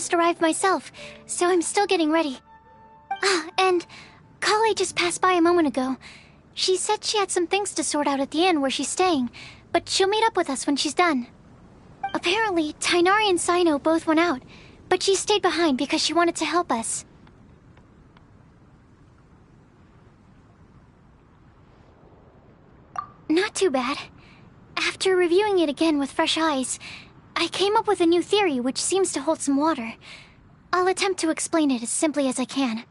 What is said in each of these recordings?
just arrived myself, so I'm still getting ready. Ah, and Kale just passed by a moment ago. She said she had some things to sort out at the inn where she's staying, but she'll meet up with us when she's done. Apparently, Tainari and Saino both went out, but she stayed behind because she wanted to help us. Not too bad. After reviewing it again with fresh eyes, I came up with a new theory which seems to hold some water. I'll attempt to explain it as simply as I can.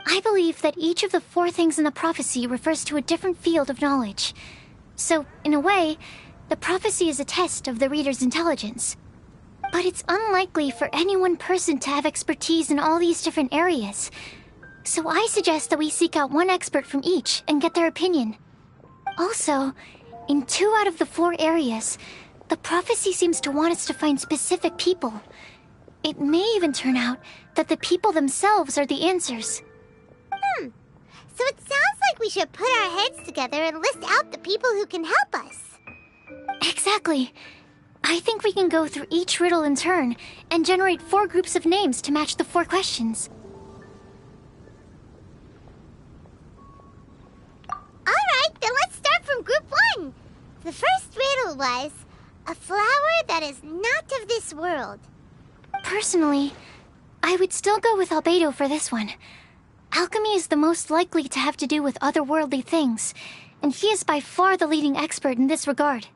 I believe that each of the 4 things in the prophecy refers to a different field of knowledge. So, in a way, the prophecy is a test of the reader's intelligence. But it's unlikely for any one person to have expertise in all these different areas. So I suggest that we seek out one expert from each and get their opinion. Also, in 2 out of the 4 areas, the prophecy seems to want us to find specific people. It may even turn out that the people themselves are the answers. So it sounds like we should put our heads together and list out the people who can help us. Exactly. I think we can go through each riddle in turn and generate 4 groups of names to match the 4 questions. Alright, then let's start from group 1. The first riddle was, a flower that is not of this world. Personally, I would still go with Albedo for this one. Alchemy is the most likely to have to do with otherworldly things, and he is by far the leading expert in this regard.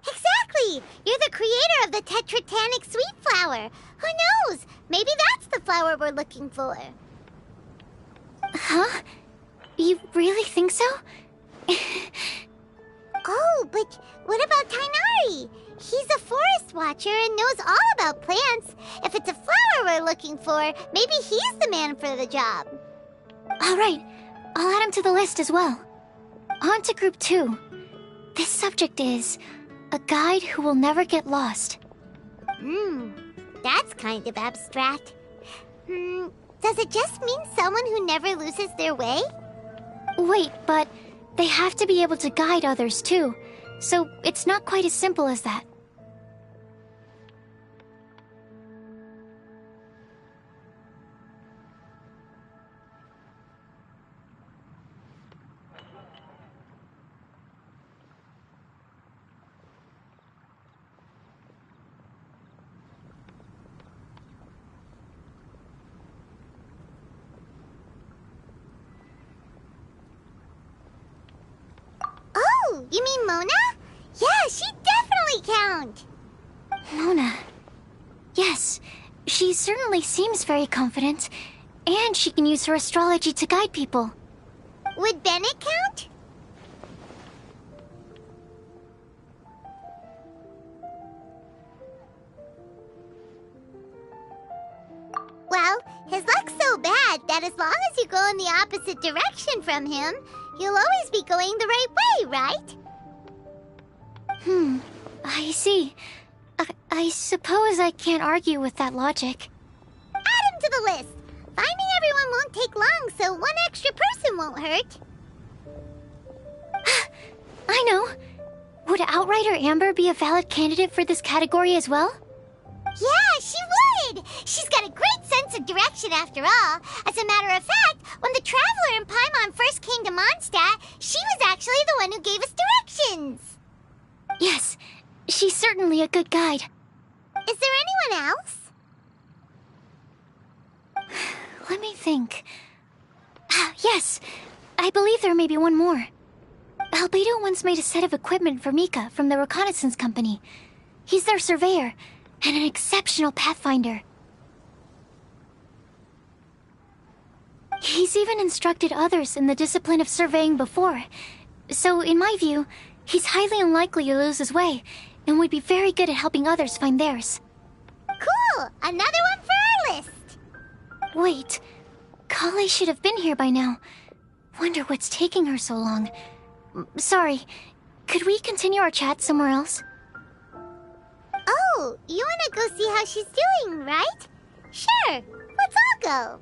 Exactly! You're the creator of the tetratanic sweet flower. Who knows? Maybe that's the flower we're looking for. Huh? You really think so? Oh, but what about Tainari? He's a forest watcher and knows all about plants. If it's a flower we're looking for, maybe he's the man for the job. Alright, I'll add him to the list as well. On to group 2. This subject is a guide who will never get lost. That's kind of abstract. Does it just mean someone who never loses their way? Wait, but they have to be able to guide others too, so it's not quite as simple as that. Oh, you mean Mona? Yeah, she definitely count. Mona. Yes, she certainly seems very confident, and she can use her astrology to guide people. Would Bennett count? Well, his luck's so bad that as long as you go in the opposite direction from him, you'll always be going the right way, right? I see. I suppose I can't argue with that logic. Add him to the list. Finding everyone won't take long, so one extra person won't hurt. I know. Would Outrider Amber be a valid candidate for this category as well? Yeah, she would! She's got a great sense of direction after all. As a matter of fact, when the Traveler and Paimon first came to Mondstadt, she was actually the one who gave us directions. Yes, she's certainly a good guide. Is there anyone else? Let me think. Yes, I believe there may be one more. Albedo once made a set of equipment for Mika from the reconnaissance company. He's their surveyor, and an exceptional pathfinder. He's even instructed others in the discipline of surveying before. So, in my view, he's highly unlikely to lose his way, and would be very good at helping others find theirs. Cool! Another one for our list! Wait, Kale should have been here by now. Wonder what's taking her so long. Sorry, could we continue our chat somewhere else? Oh, you wanna go see how she's doing, right? Sure, let's all go.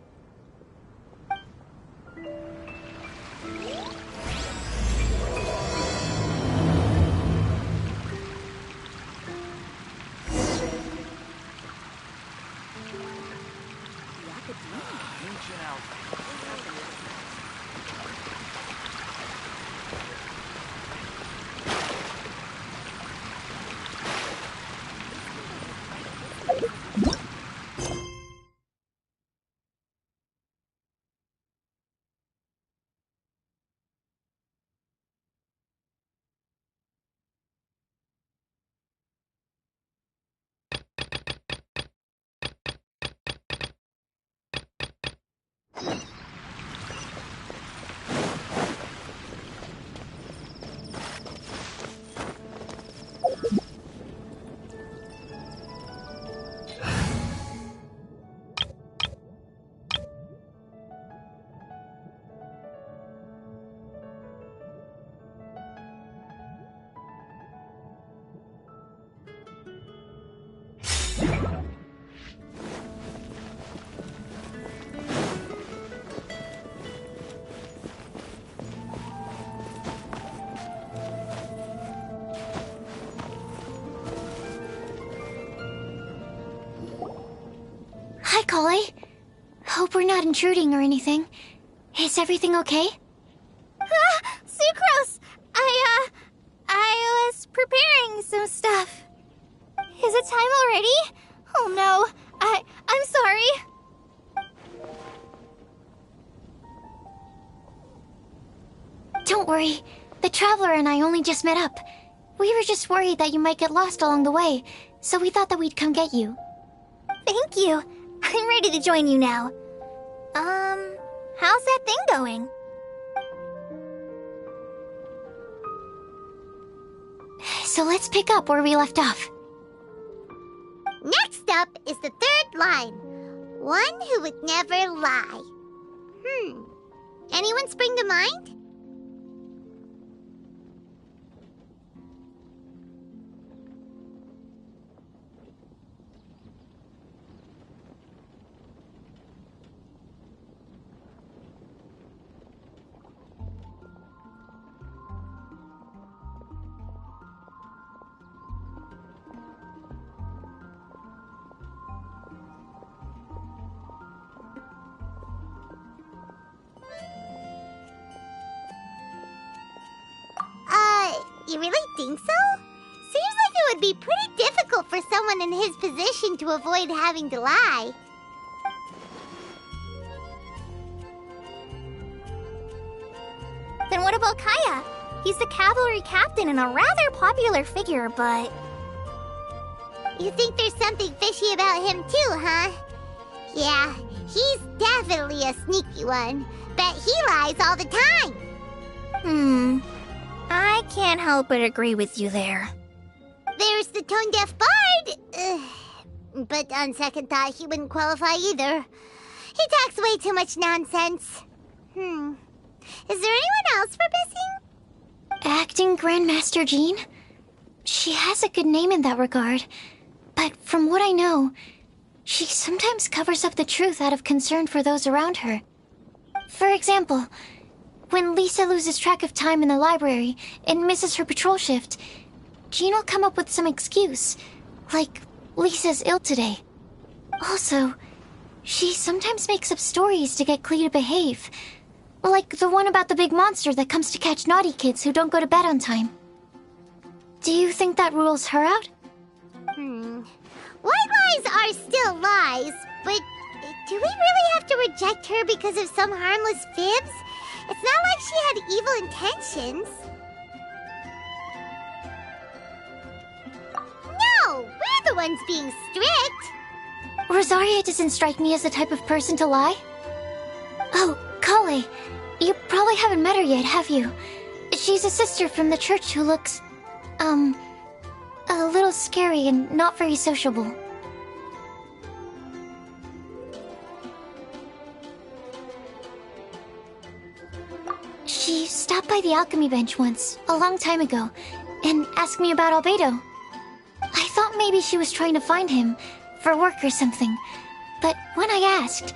Hi, Kale. Hope we're not intruding or anything. Is everything okay? Sucrose! I was preparing some stuff. Is it time already? Oh no, I'm sorry. Don't worry. The Traveler and I only just met up. We were just worried that you might get lost along the way, so we thought that we'd come get you. Thank you. I'm ready to join you now. How's that thing going? So let's pick up where we left off. Next up is the third line. One who would never lie. Anyone spring to mind? You really think so? Seems like it would be pretty difficult for someone in his position to avoid having to lie. Then what about Kaya? He's the cavalry captain and a rather popular figure, but... You think there's something fishy about him too, huh? Yeah, he's definitely a sneaky one. Bet he lies all the time. I can't help but agree with you there. There's the tone-deaf bard. But on second thought, he wouldn't qualify either. He talks way too much nonsense. Is there anyone else we're missing? Acting Grandmaster Jean? She has a good name in that regard. But from what I know, she sometimes covers up the truth out of concern for those around her. For example, when Lisa loses track of time in the library and misses her patrol shift, Jean will come up with some excuse, like Lisa's ill today. Also, she sometimes makes up stories to get Klee to behave, like the one about the big monster that comes to catch naughty kids who don't go to bed on time. Do you think that rules her out? White lies are still lies, but do we really have to reject her because of some harmless fibs? It's not like she had evil intentions. No, we're the ones being strict. Rosaria doesn't strike me as the type of person to lie. Oh, Kale, you probably haven't met her yet, have you? She's a sister from the church who looks, a little scary and not very sociable. She stopped by the alchemy bench once, a long time ago, and asked me about Albedo. I thought maybe she was trying to find him, for work or something. But when I asked,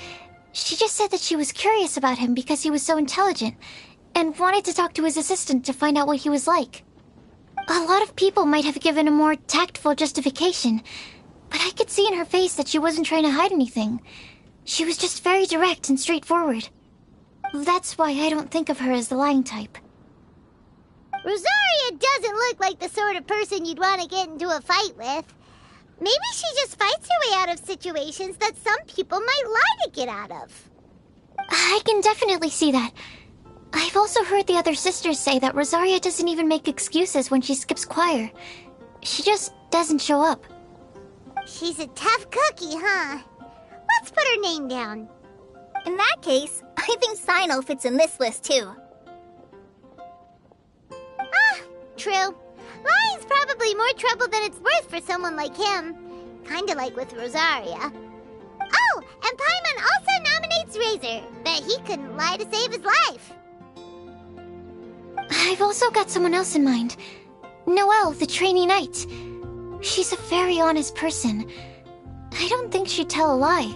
she just said that she was curious about him because he was so intelligent, and wanted to talk to his assistant to find out what he was like. A lot of people might have given a more tactful justification, but I could see in her face that she wasn't trying to hide anything. She was just very direct and straightforward. That's why I don't think of her as the lying type. Rosaria doesn't look like the sort of person you'd want to get into a fight with. Maybe she just fights her way out of situations that some people might lie to get out of. I can definitely see that. I've also heard the other sisters say that Rosaria doesn't even make excuses when she skips choir. She just doesn't show up. She's a tough cookie, huh? Let's put her name down. In that case, I think Sino fits in this list too. True. Lying's probably more trouble than it's worth for someone like him. Kinda like with Rosaria. Oh, and Paimon also nominates Razor. Bet he couldn't lie to save his life. I've also got someone else in mind. Noelle, the trainee knight. She's a very honest person. I don't think she'd tell a lie.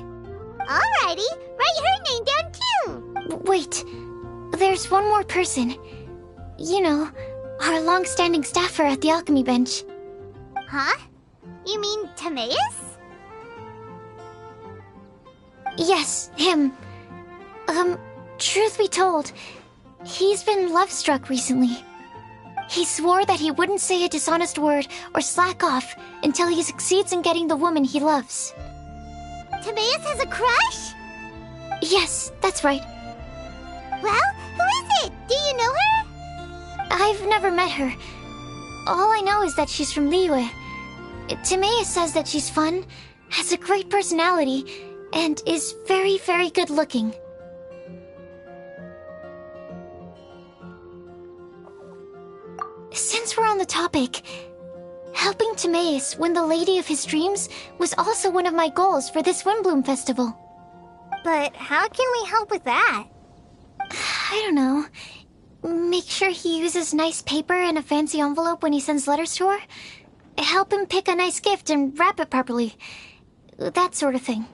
Alrighty, write her name down too. Wait, there's one more person. You know, our long-standing staffer at the alchemy bench. Huh? You mean Timaeus? Yes, him. Truth be told, he's been love-struck recently. He swore that he wouldn't say a dishonest word or slack off until he succeeds in getting the woman he loves. Timaeus has a crush? Yes, that's right. Well, who is it? Do you know her? I've never met her. All I know is that she's from Liyue. Timaeus says that she's fun, has a great personality, and is very, very good looking. Since we're on the topic, helping Timaeus win the lady of his dreams was also one of my goals for this Windblume festival. But how can we help with that? I don't know. Make sure he uses nice paper and a fancy envelope when he sends letters to her. Help him pick a nice gift and wrap it properly. That sort of thing.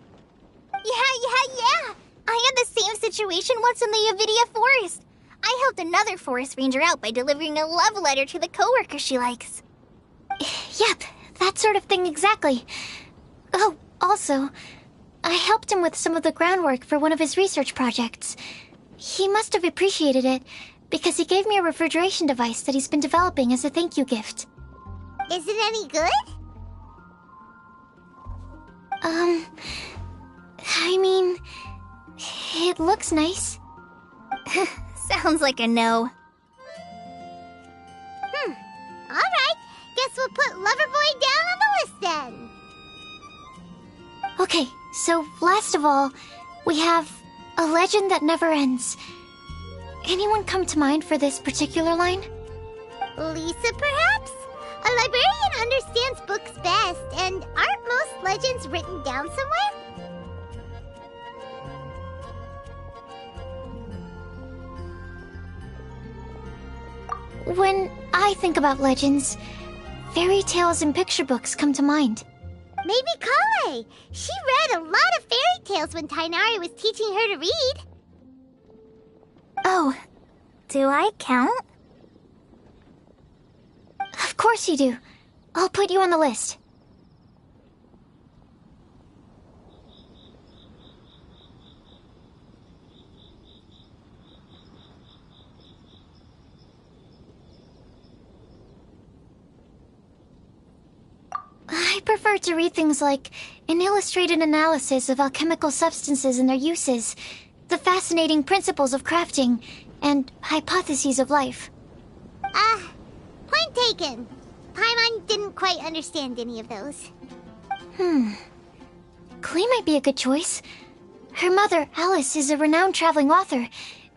Yeah. I had the same situation once in the Avidia forest. I helped another forest ranger out by delivering a love letter to the coworker she likes. Yep, that sort of thing exactly. Oh, also, I helped him with some of the groundwork for one of his research projects. He must have appreciated it, because he gave me a refrigeration device that he's been developing as a thank you gift. Is it any good? I mean, it looks nice. Sounds like a no. Alright, guess we'll put Loverboy down on the list then. Okay, so last of all, we have a legend that never ends. Anyone come to mind for this particular line? Lisa, perhaps? A librarian understands books best, and aren't most legends written down somewhere? When I think about legends, fairy tales and picture books come to mind. Maybe Kale. She read a lot of fairy tales when Tainari was teaching her to read. Oh, do I count? Of course you do. I'll put you on the list. I prefer to read things like an illustrated analysis of alchemical substances and their uses, the fascinating principles of crafting, and hypotheses of life. Point taken. Paimon didn't quite understand any of those. Klee might be a good choice. Her mother, Alice, is a renowned traveling author,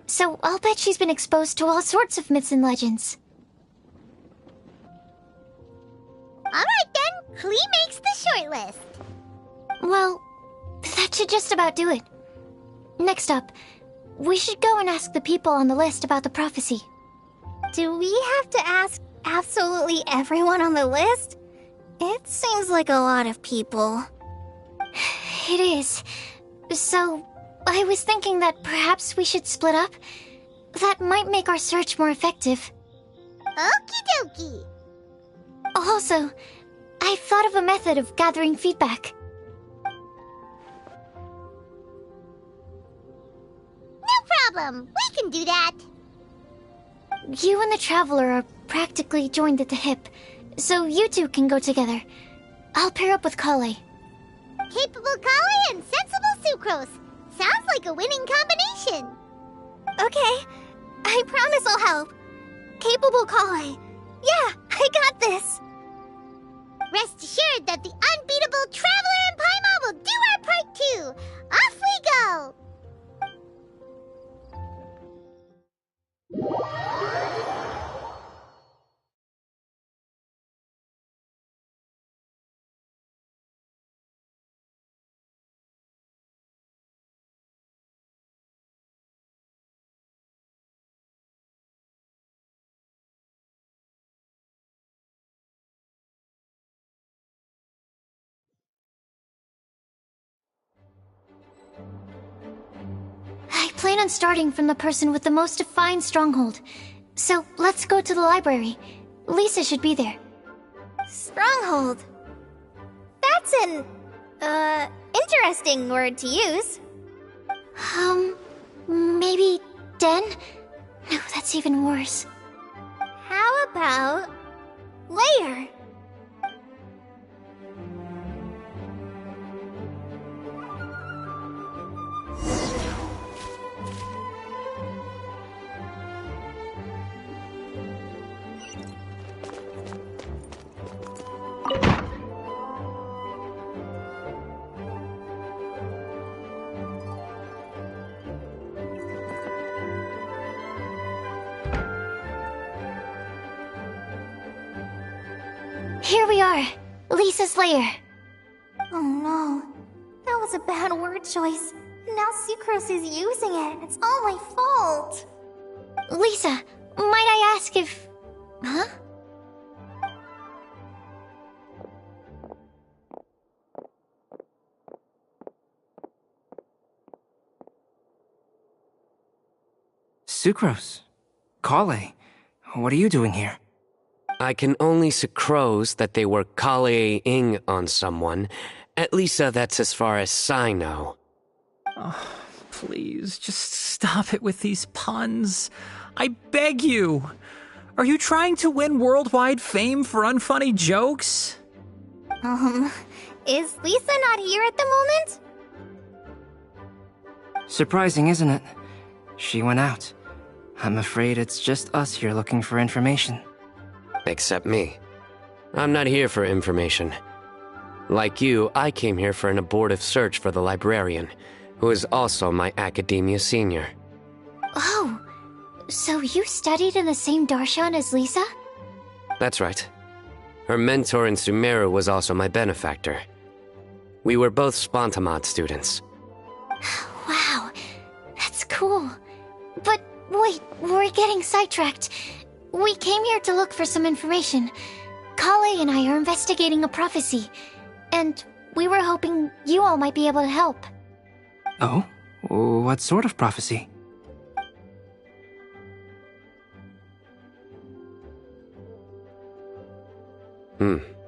so I'll bet she's been exposed to all sorts of myths and legends. Alright then, Klee makes the short list. Well, that should just about do it. Next up, we should go and ask the people on the list about the prophecy. Do we have to ask absolutely everyone on the list? It seems like a lot of people. It is. So, I was thinking that perhaps we should split up. That might make our search more effective. Okie dokie. Also, I've thought of a method of gathering feedback. No problem. We can do that. You and the Traveler are practically joined at the hip, so you two can go together. I'll pair up with Kale. Capable Kale and sensible Sucrose. Sounds like a winning combination. Okay, I promise I'll help. Capable Kale. Yeah, I got this. Rest assured that the unbeatable Traveler and Paimon will do our part too. Off we go. I plan on starting from the person with the most defined stronghold. So let's go to the library. Lisa should be there. Stronghold. That's an, interesting word to use. Maybe Den? No, that's even worse. How about Layer? Here we are, Lisa's lair. Oh no, that was a bad word choice. Now Sucrose is using it. It's all my fault. Lisa, might I ask if... Huh? Sucrose. Kale. What are you doing here? I can only sucrose that they were Kale-ing on someone. At least that's as far as I know. Oh, please, just stop it with these puns. I beg you. Are you trying to win worldwide fame for unfunny jokes? Is Lisa not here at the moment? Surprising, isn't it? She went out. I'm afraid it's just us here looking for information. Except me. I'm not here for information. Like you, I came here for an abortive search for the librarian, who is also my academia senior. Oh, so you studied in the same darshan as Lisa? That's right. Her mentor in Sumeru was also my benefactor. We were both Spontamod students. Wow, that's cool. But wait, we're getting sidetracked. We came here to look for some information. Kale and I are investigating a prophecy, and we were hoping you all might be able to help. Oh? What sort of prophecy?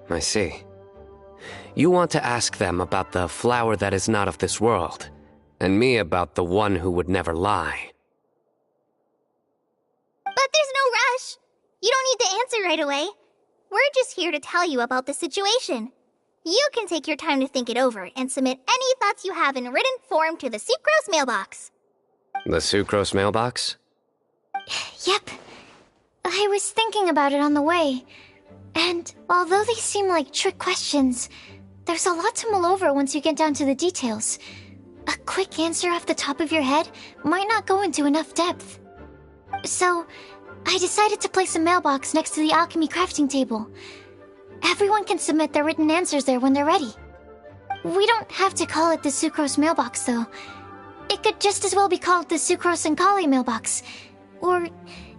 I see. You want to ask them about the flower that is not of this world, and me about the one who would never lie. But there's no rush. You don't need to answer right away. We're just here to tell you about the situation. You can take your time to think it over and submit any thoughts you have in written form to the Sucrose mailbox. The Sucrose mailbox? Yep. I was thinking about it on the way. And although they seem like trick questions, there's a lot to mull over once you get down to the details. A quick answer off the top of your head might not go into enough depth. So, I decided to place a mailbox next to the alchemy crafting table. Everyone can submit their written answers there when they're ready. We don't have to call it the Sucrose mailbox, though. It could just as well be called the Sucrose and Kale mailbox. Or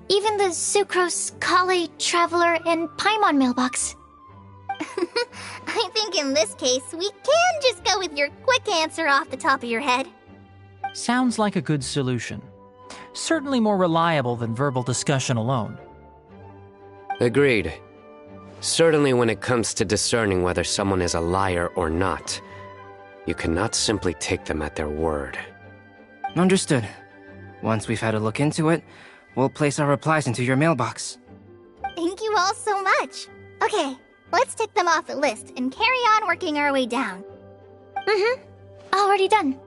even the Sucrose, Kale, Traveler, and Paimon mailbox. I think in this case, we can just go with your quick answer off the top of your head. Sounds like a good solution. Certainly more reliable than verbal discussion alone. Agreed. Certainly when it comes to discerning whether someone is a liar or not, you cannot simply take them at their word. Understood. Once we've had a look into it, we'll place our replies into your mailbox. Thank you all so much. Okay, let's tick them off the list and carry on working our way down. Already done.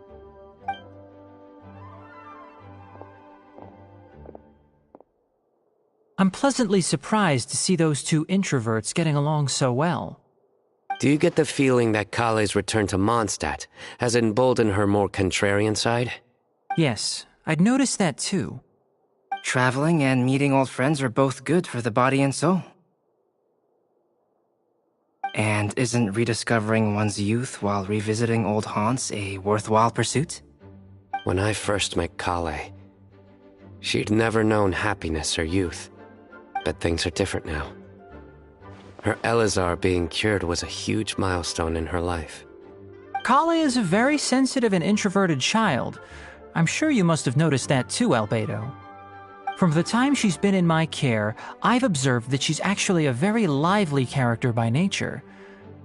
I'm pleasantly surprised to see those two introverts getting along so well. Do you get the feeling that Kale's return to Mondstadt has emboldened her more contrarian side? Yes, I'd noticed that too. Traveling and meeting old friends are both good for the body and soul. And isn't rediscovering one's youth while revisiting old haunts a worthwhile pursuit? When I first met Kale, she'd never known happiness or youth. But things are different now. Her Elazar being cured was a huge milestone in her life. Kale is a very sensitive and introverted child. I'm sure you must have noticed that too, Albedo. From the time she's been in my care, I've observed that she's actually a very lively character by nature.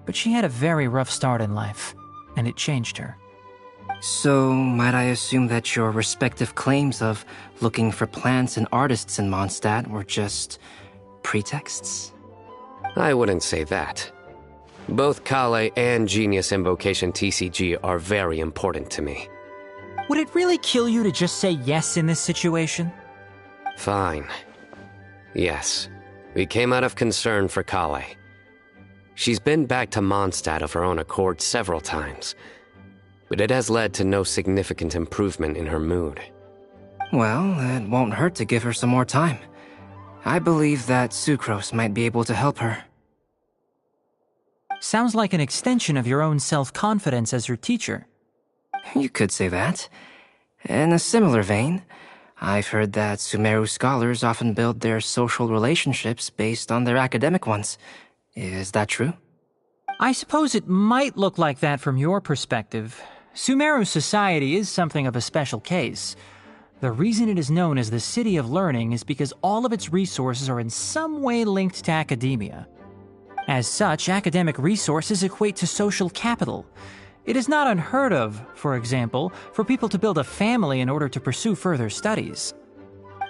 But she had a very rough start in life, and it changed her. So, might I assume that your respective claims of looking for plants and artists in Mondstadt were just pretexts? I wouldn't say that. Both Kale and Genius Invocation TCG are very important to me. Would it really kill you to just say yes in this situation? Fine. Yes, we came out of concern for Kale. She's been back to Mondstadt of her own accord several times, but it has led to no significant improvement in her mood. Well, it won't hurt to give her some more time. I believe that Sucrose might be able to help her. Sounds like an extension of your own self-confidence as her teacher. You could say that. In a similar vein, I've heard that Sumeru scholars often build their social relationships based on their academic ones. Is that true? I suppose it might look like that from your perspective. Sumeru society is something of a special case. The reason it is known as the City of Learning is because all of its resources are in some way linked to academia. As such, academic resources equate to social capital. It is not unheard of, for example, for people to build a family in order to pursue further studies.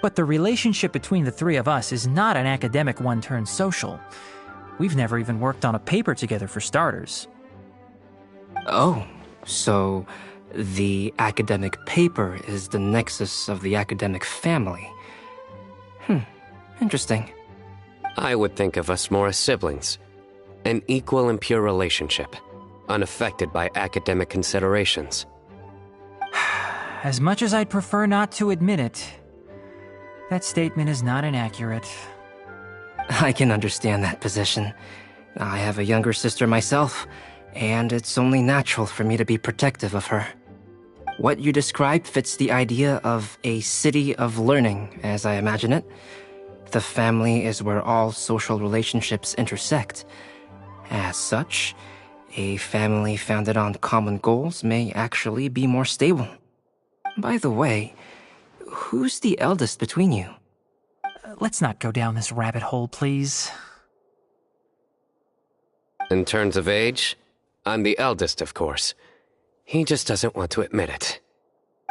But the relationship between the three of us is not an academic one turned social. We've never even worked on a paper together for starters. Oh, so the academic paper is the nexus of the academic family. Interesting. I would think of us more as siblings. An equal and pure relationship, unaffected by academic considerations. As much as I'd prefer not to admit it, that statement is not inaccurate. I can understand that position. I have a younger sister myself, and it's only natural for me to be protective of her. What you describe fits the idea of a city of learning, as I imagine it. The family is where all social relationships intersect. As such, a family founded on common goals may actually be more stable. By the way, who's the eldest between you? Let's not go down this rabbit hole, please. In terms of age, I'm the eldest, of course. He just doesn't want to admit it.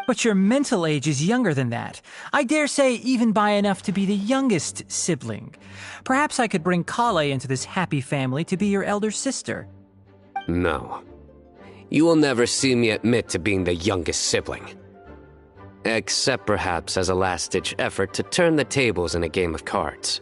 But your mental age is younger than that. I dare say even by enough to be the youngest sibling. Perhaps I could bring Kale into this happy family to be your elder sister. No. You will never see me admit to being the youngest sibling. Except perhaps as a last-ditch effort to turn the tables in a game of cards.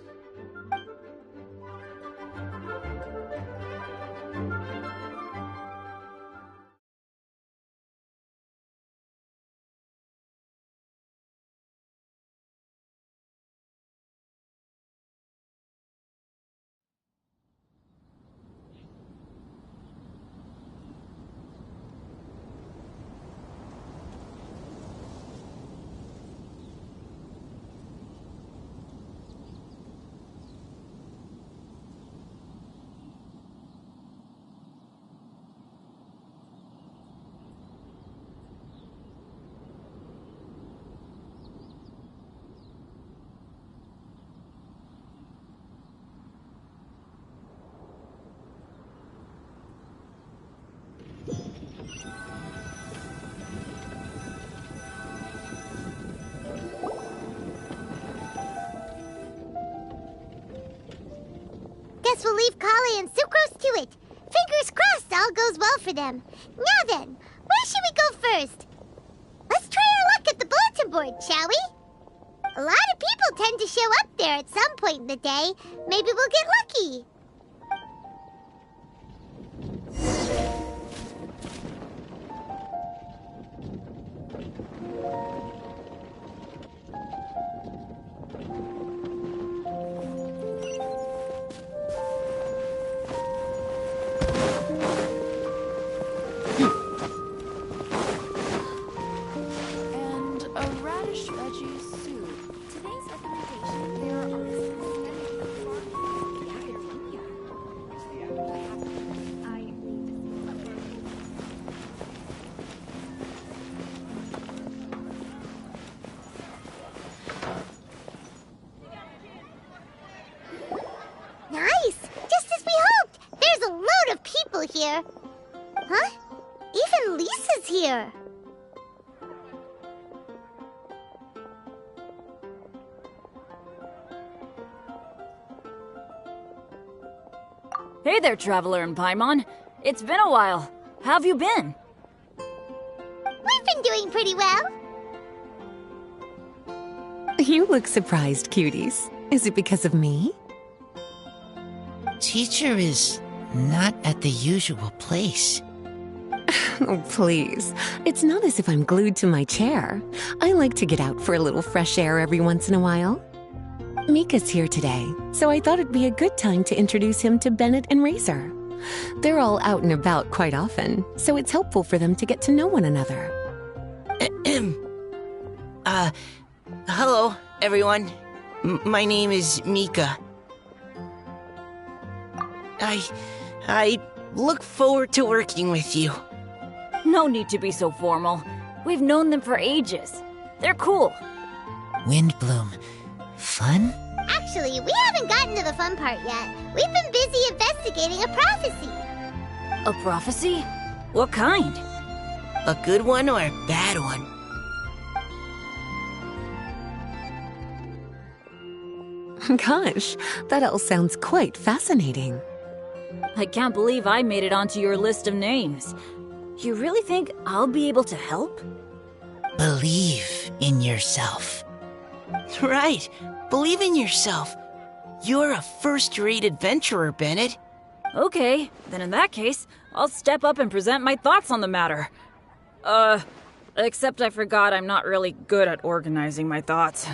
Guess we'll leave Kale and Sucrose to it. Fingers crossed all goes well for them. Now then, where should we go first? Let's try our luck at the bulletin board, shall we? A lot of people tend to show up there at some point in the day. Maybe we'll get lucky. And a radish veggie soup. Today's recommendation: there are Nice! Just as we hoped! There's a load of people here. Huh? Even Lisa's here. Hey there, Traveler in Paimon. It's been a while. How have you been? We've been doing pretty well. You look surprised, cuties. Is it because of me? Teacher is not at the usual place. Oh, please. It's not as if I'm glued to my chair. I like to get out for a little fresh air every once in a while. Mika's here today, so I thought it'd be a good time to introduce him to Bennett and Razor. They're all out and about quite often, so it's helpful for them to get to know one another. Hello, everyone. My name is Mika. I look forward to working with you. No need to be so formal. We've known them for ages. They're cool. Windblume. Fun? Actually, we haven't gotten to the fun part yet. We've been busy investigating a prophecy. A prophecy? What kind? A good one or a bad one? Gosh, that all sounds quite fascinating. I can't believe I made it onto your list of names. You really think I'll be able to help? Believe in yourself. Right. Believe in yourself. You're a first-rate adventurer, Bennett. Okay, then in that case, I'll step up and present my thoughts on the matter. Except I forgot I'm not really good at organizing my thoughts.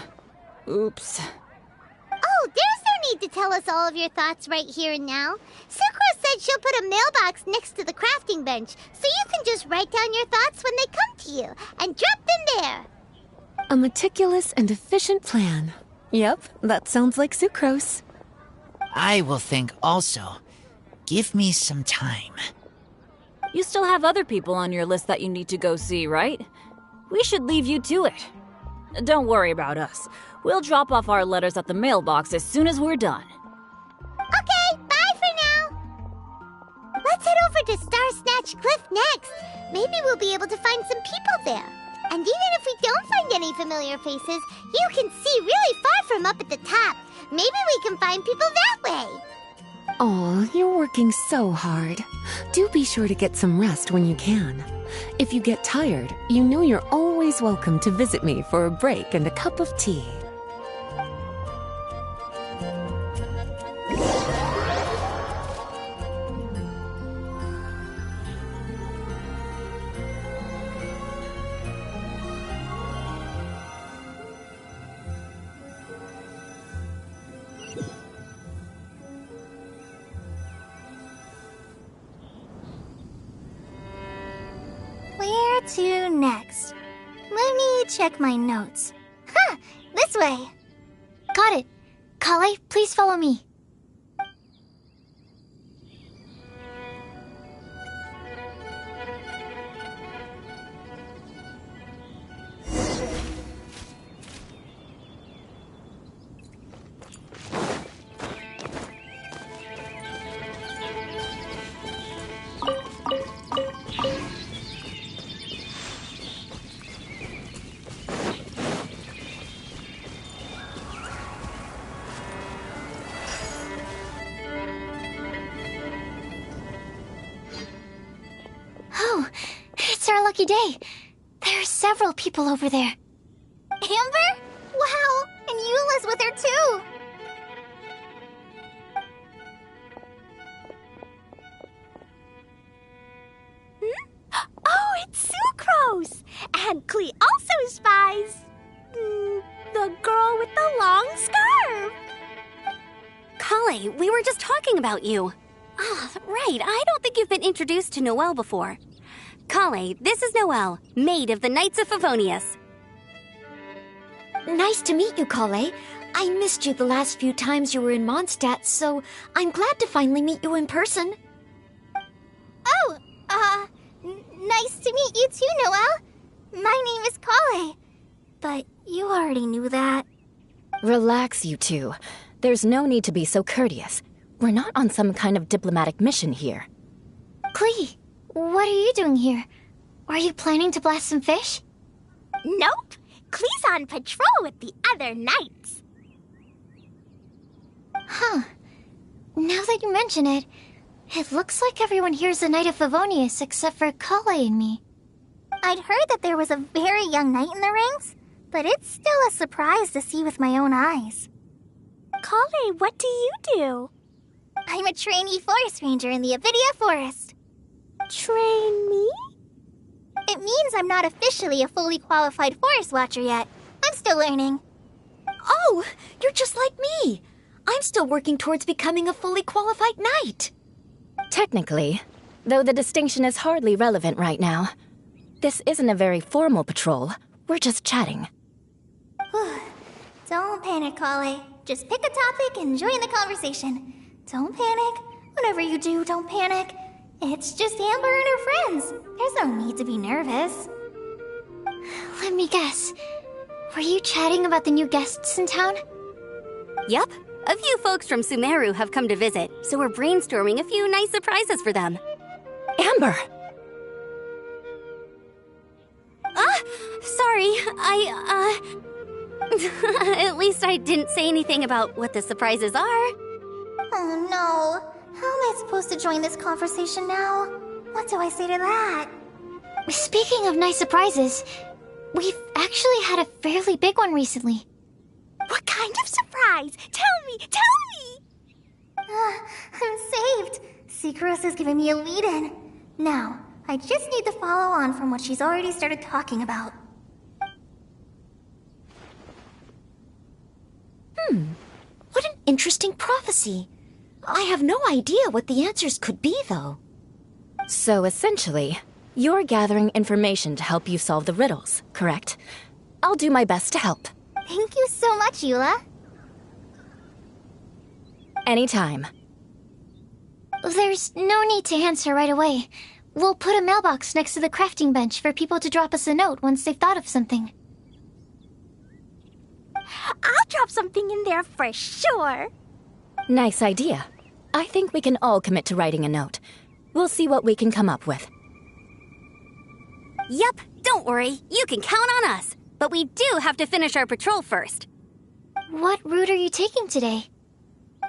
Oops. Oh, there's no need to tell us all of your thoughts right here and now. Sucrose said she'll put a mailbox next to the crafting bench, so you can just write down your thoughts when they come to you, and drop them there. A meticulous and efficient plan. Yep, that sounds like Sucrose. I will think also. Give me some time. You still have other people on your list that you need to go see, right? We should leave you to it. Don't worry about us. We'll drop off our letters at the mailbox as soon as we're done. Okay, bye for now. Let's head over to Star Snatch Cliff next. Maybe we'll be able to find some people there. And even if we don't find any familiar faces, you can see really far from up at the top. Maybe we can find people that way. Aw, you're working so hard. Do be sure to get some rest when you can. If you get tired, you know you're always welcome to visit me for a break and a cup of tea. Where to next? Let me check my notes. Huh, this way. Got it. Kale, please follow me. Oh, it's our lucky day. There are several people over there. Amber? Wow, and Eula's with her too. Oh, it's Sucrose! And Klee also spies the girl with the long scarf. Kale, we were just talking about you. Ah, right. I don't think you've been introduced to Noelle before. Kale, this is Noelle, maid of the Knights of Favonius. Nice to meet you, Kale. I missed you the last few times you were in Mondstadt, so I'm glad to finally meet you in person. Oh, nice to meet you too, Noelle. My name is Kale. But you already knew that. Relax, you two. There's no need to be so courteous. We're not on some kind of diplomatic mission here. Klee, what are you doing here? Are you planning to blast some fish? Nope. Klee's on patrol with the other knights. Huh. Now that you mention it, It looks like everyone here's a Knight of Favonius except for Kale and me. I'd heard that there was a very young knight in the ranks, but it's still a surprise to see with my own eyes. Kale, what do you do? I'm a trainee forest ranger in the Avidia Forest. Trainee? It means I'm not officially a fully qualified forest watcher yet. I'm still learning. Oh, you're just like me. I'm still working towards becoming a fully qualified knight. Technically, though the distinction is hardly relevant right now. This isn't a very formal patrol. We're just chatting. Don't panic, Kale. Just pick a topic and join the conversation. Don't panic. Whatever you do, don't panic. It's just Amber and her friends. There's no need to be nervous. Let me guess. Were you chatting about the new guests in town? Yup. A few folks from Sumeru have come to visit, so we're brainstorming a few nice surprises for them. Amber! Sorry, At least I didn't say anything about what the surprises are. Oh no. How am I supposed to join this conversation now? What do I say to that? Speaking of nice surprises, we've actually had a fairly big one recently. What kind of surprise? Tell me! I'm saved. Secros is giving me a lead-in. Now, I just need to follow on from what she's already started talking about. What an interesting prophecy. I have no idea what the answers could be, though. So essentially, you're gathering information to help you solve the riddles, correct? I'll do my best to help. Thank you so much, Eula. Anytime. There's no need to answer right away. We'll put a mailbox next to the crafting bench for people to drop us a note once they've thought of something. I'll drop something in there for sure. Nice idea. I think we can all commit to writing a note. We'll see what we can come up with. Yup, don't worry. You can count on us. But we do have to finish our patrol first. What route are you taking today?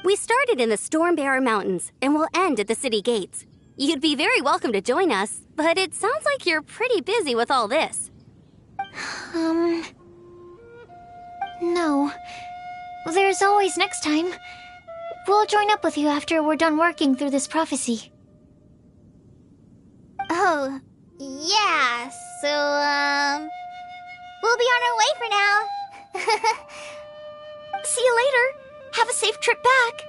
We started in the Stormbearer Mountains and will end at the city gates. You'd be very welcome to join us, but it sounds like you're pretty busy with all this. No. There's always next time. We'll join up with you after we're done working through this prophecy. Oh, yeah, so, we'll be on our way for now. See you later. Have a safe trip back.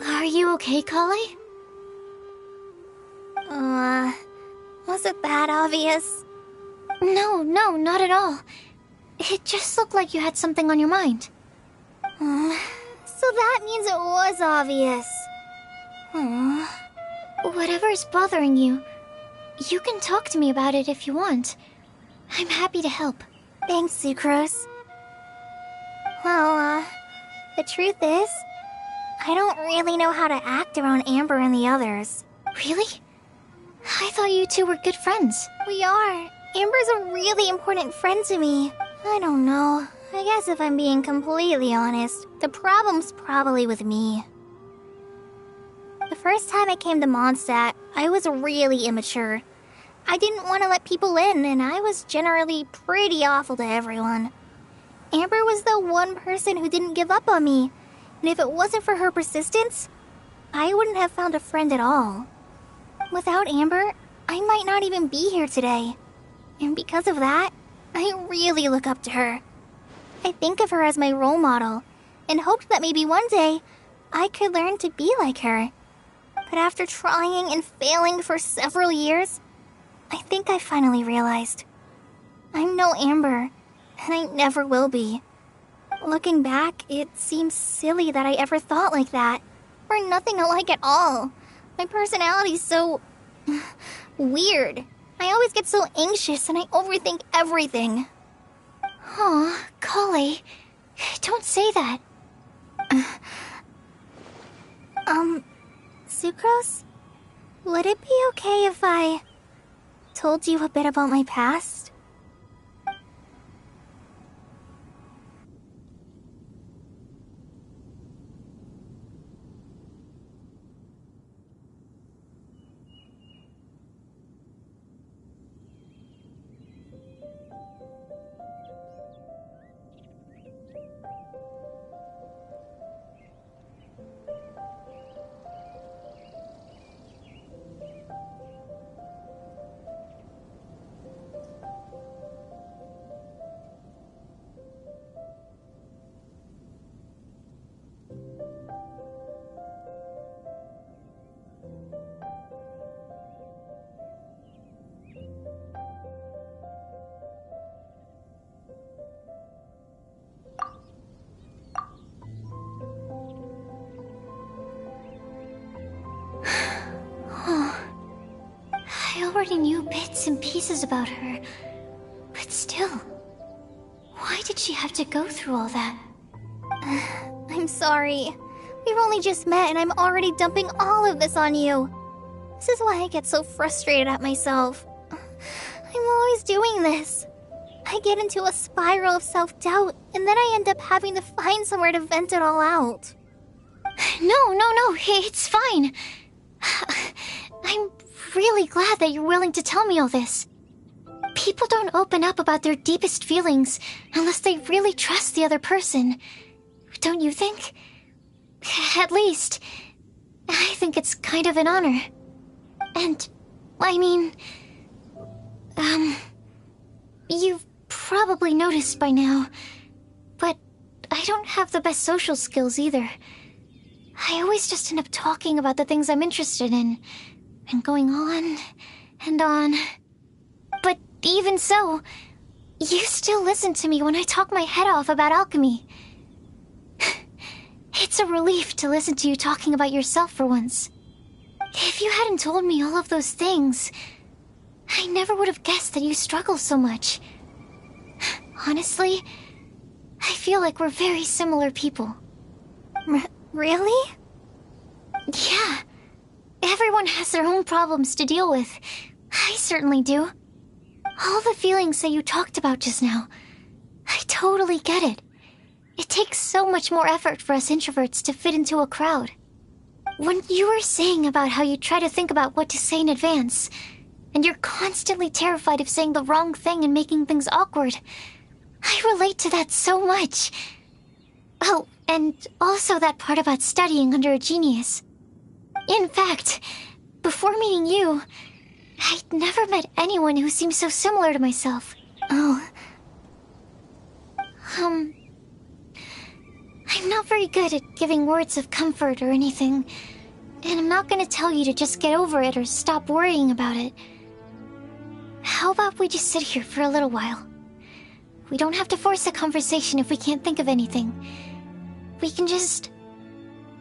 Are you okay, Kale? Was it that obvious? No, not at all. It just looked like you had something on your mind. So that means it was obvious. Whatever's bothering you, you can talk to me about it if you want. I'm happy to help. Thanks, Sucrose. Well, the truth is, I don't really know how to act around Amber and the others. Really? I thought you two were good friends. We are. Amber's a really important friend to me. I don't know. I guess if I'm being completely honest, the problem's probably with me. The first time I came to Mondstadt, I was really immature. I didn't want to let people in, and I was generally pretty awful to everyone. Amber was the one person who didn't give up on me, and if it wasn't for her persistence, I wouldn't have found a friend at all. Without Amber, I might not even be here today. And because of that, I really look up to her. I think of her as my role model, and hoped that maybe one day I could learn to be like her. But after trying and failing for several years, I think I finally realized. I'm no Amber, and I never will be. Looking back, it seems silly that I ever thought like that. We're nothing alike at all. My personality's so weird. I always get so anxious and I overthink everything. Aw, Kale, don't say that. Sucrose, would it be okay if I told you a bit about my past? I already knew bits and pieces about her, but still, why did she have to go through all that? I'm sorry. We've only just met and I'm already dumping all of this on you. This is why I get so frustrated at myself. I'm always doing this. I get into a spiral of self-doubt, and then I end up having to find somewhere to vent it all out. No, it's fine. I'm really glad that you're willing to tell me all this. People don't open up about their deepest feelings unless they really trust the other person. Don't you think? At least, I think it's kind of an honor. And, I mean, you've probably noticed by now, but I don't have the best social skills either. I always just end up talking about the things I'm interested in, and going on and on. But even so, you still listen to me when I talk my head off about alchemy. It's a relief to listen to you talking about yourself for once. If you hadn't told me all of those things, I never would have guessed that you struggle so much. Honestly, I feel like we're very similar people. Really? Yeah. Everyone has their own problems to deal with. I certainly do. All the feelings that you talked about just now, I totally get it. It takes so much more effort for us introverts to fit into a crowd. When you were saying about how you try to think about what to say in advance, and you're constantly terrified of saying the wrong thing and making things awkward, I relate to that so much. Oh, and also that part about studying under a genius. In fact, before meeting you, I'd never met anyone who seemed so similar to myself. Oh. I'm not very good at giving words of comfort or anything, and I'm not gonna tell you to just get over it or stop worrying about it. How about we just sit here for a little while? We don't have to force a conversation if we can't think of anything. We can just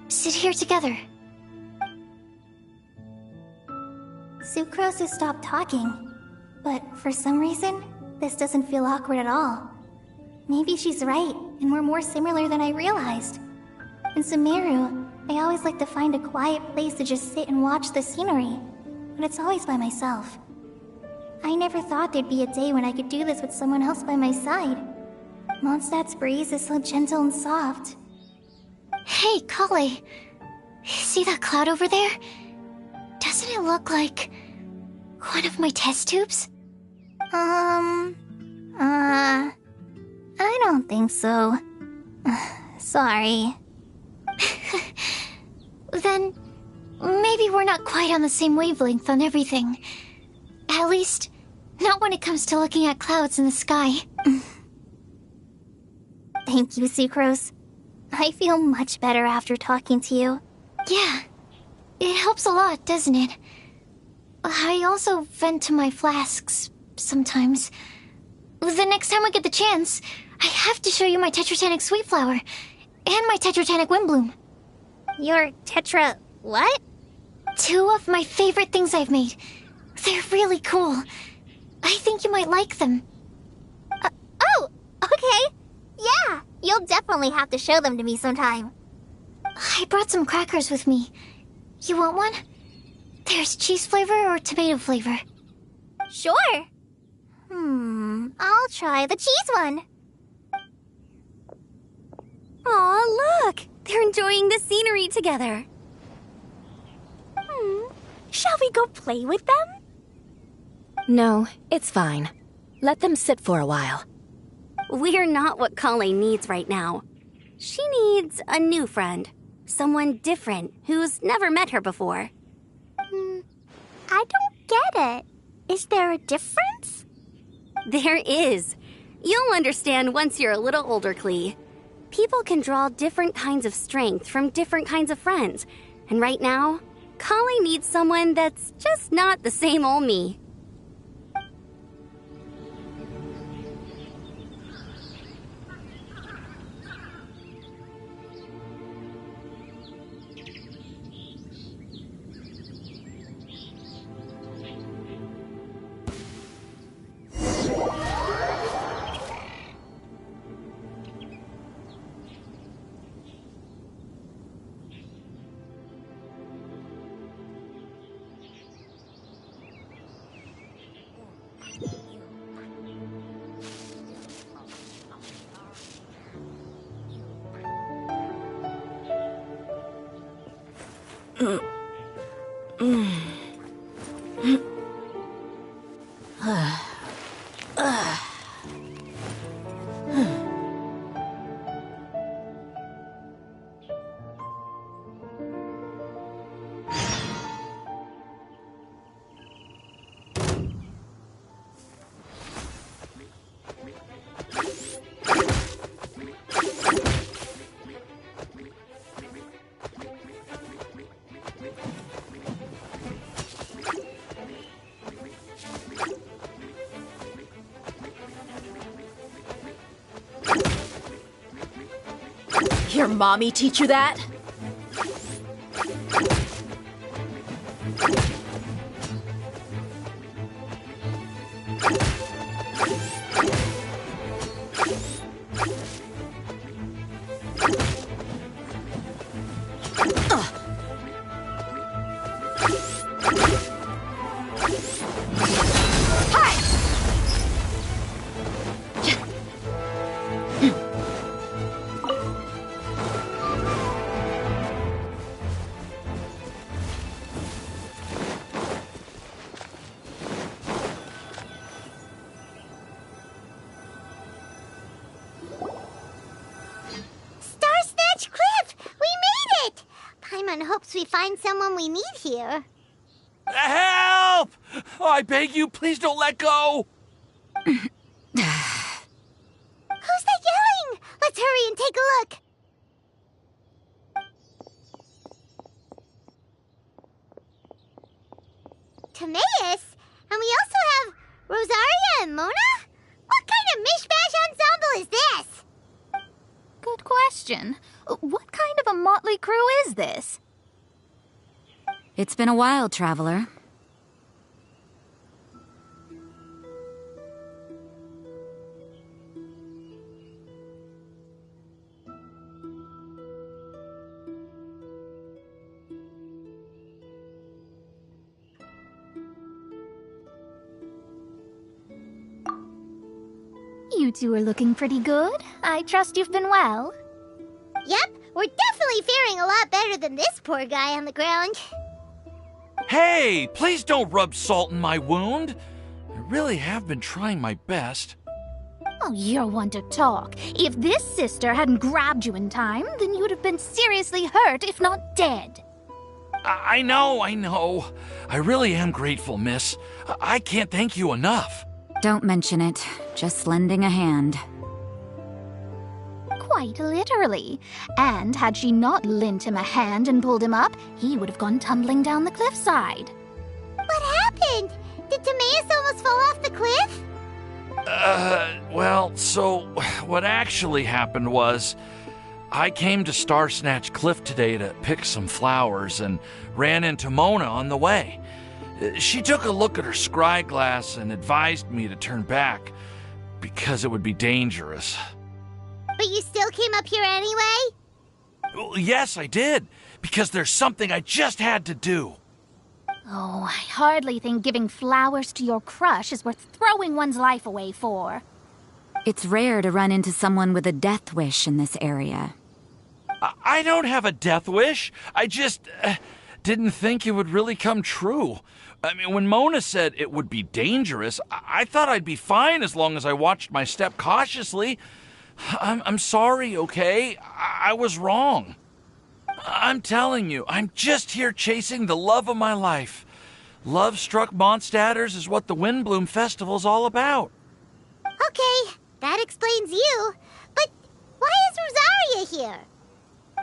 sit here together. Sucrose has stopped talking, but for some reason, this doesn't feel awkward at all. Maybe she's right, and we're more similar than I realized. In Sumeru, I always like to find a quiet place to just sit and watch the scenery, but it's always by myself. I never thought there'd be a day when I could do this with someone else by my side. Mondstadt's breeze is so gentle and soft. Hey, Kale. See that cloud over there? Doesn't it look like one of my test tubes? I don't think so. Sorry. Then, maybe we're not quite on the same wavelength on everything. At least, not when it comes to looking at clouds in the sky. Thank you, Sucrose. I feel much better after talking to you. Yeah, it helps a lot, doesn't it? I also vent to my flasks sometimes. The next time I get the chance, I have to show you my Tetratanic Sweet Flower and my Tetratanic Windblume. Your Tetra... what? 2 of my favorite things I've made. They're really cool. I think you might like them. Oh, okay. Yeah, you'll definitely have to show them to me sometime. I brought some crackers with me. You want one? There's cheese flavor or tomato flavor. Sure. I'll try the cheese one. Aw, look! They're enjoying the scenery together. Shall we go play with them? No, it's fine. Let them sit for a while. We're not what Kale needs right now. She needs a new friend. Someone different who's never met her before. I don't get it. Is there a difference? There is. You'll understand once you're a little older, Klee. People can draw different kinds of strength from different kinds of friends. And right now, Kale needs someone that's just not the same old me. Your mommy teach you that? Hopes we find someone we need here. Help! Oh, I beg you, please don't let go! Who's that yelling? Let's hurry and take a look. Timaeus? And we also have Rosaria and Mona? What kind of mishmash ensemble is this? Good question. What kind of a motley crew is this? It's been a while, traveler. You two are looking pretty good. I trust you've been well. Yep, we're definitely faring a lot better than this poor guy on the ground. Hey, please don't rub salt in my wound. I really have been trying my best. Oh, you're one to talk. If this sister hadn't grabbed you in time, then you'd have been seriously hurt, if not dead. I know. I really am grateful, miss. I can't thank you enough. Don't mention it. Just lending a hand. Quite literally. And had she not lent him a hand and pulled him up, he would have gone tumbling down the cliffside. What happened? Did Timaeus almost fall off the cliff? Well, so what actually happened was I came to Star Snatch Cliff today to pick some flowers and ran into Mona on the way. She took a look at her scry glass and advised me to turn back because it would be dangerous. But you still came up here anyway? Well, yes, I did. because there's something I just had to do. Oh, I hardly think giving flowers to your crush is worth throwing one's life away for. It's rare to run into someone with a death wish in this area. I don't have a death wish. I just didn't think it would really come true. I mean, when Mona said it would be dangerous, I thought I'd be fine as long as I watched my step cautiously. I'm sorry, okay? I was wrong. I'm telling you, I'm just here chasing the love of my life. Love-struck Mondstadters is what the Windblume Festival's all about. Okay, that explains you. But why is Rosaria here?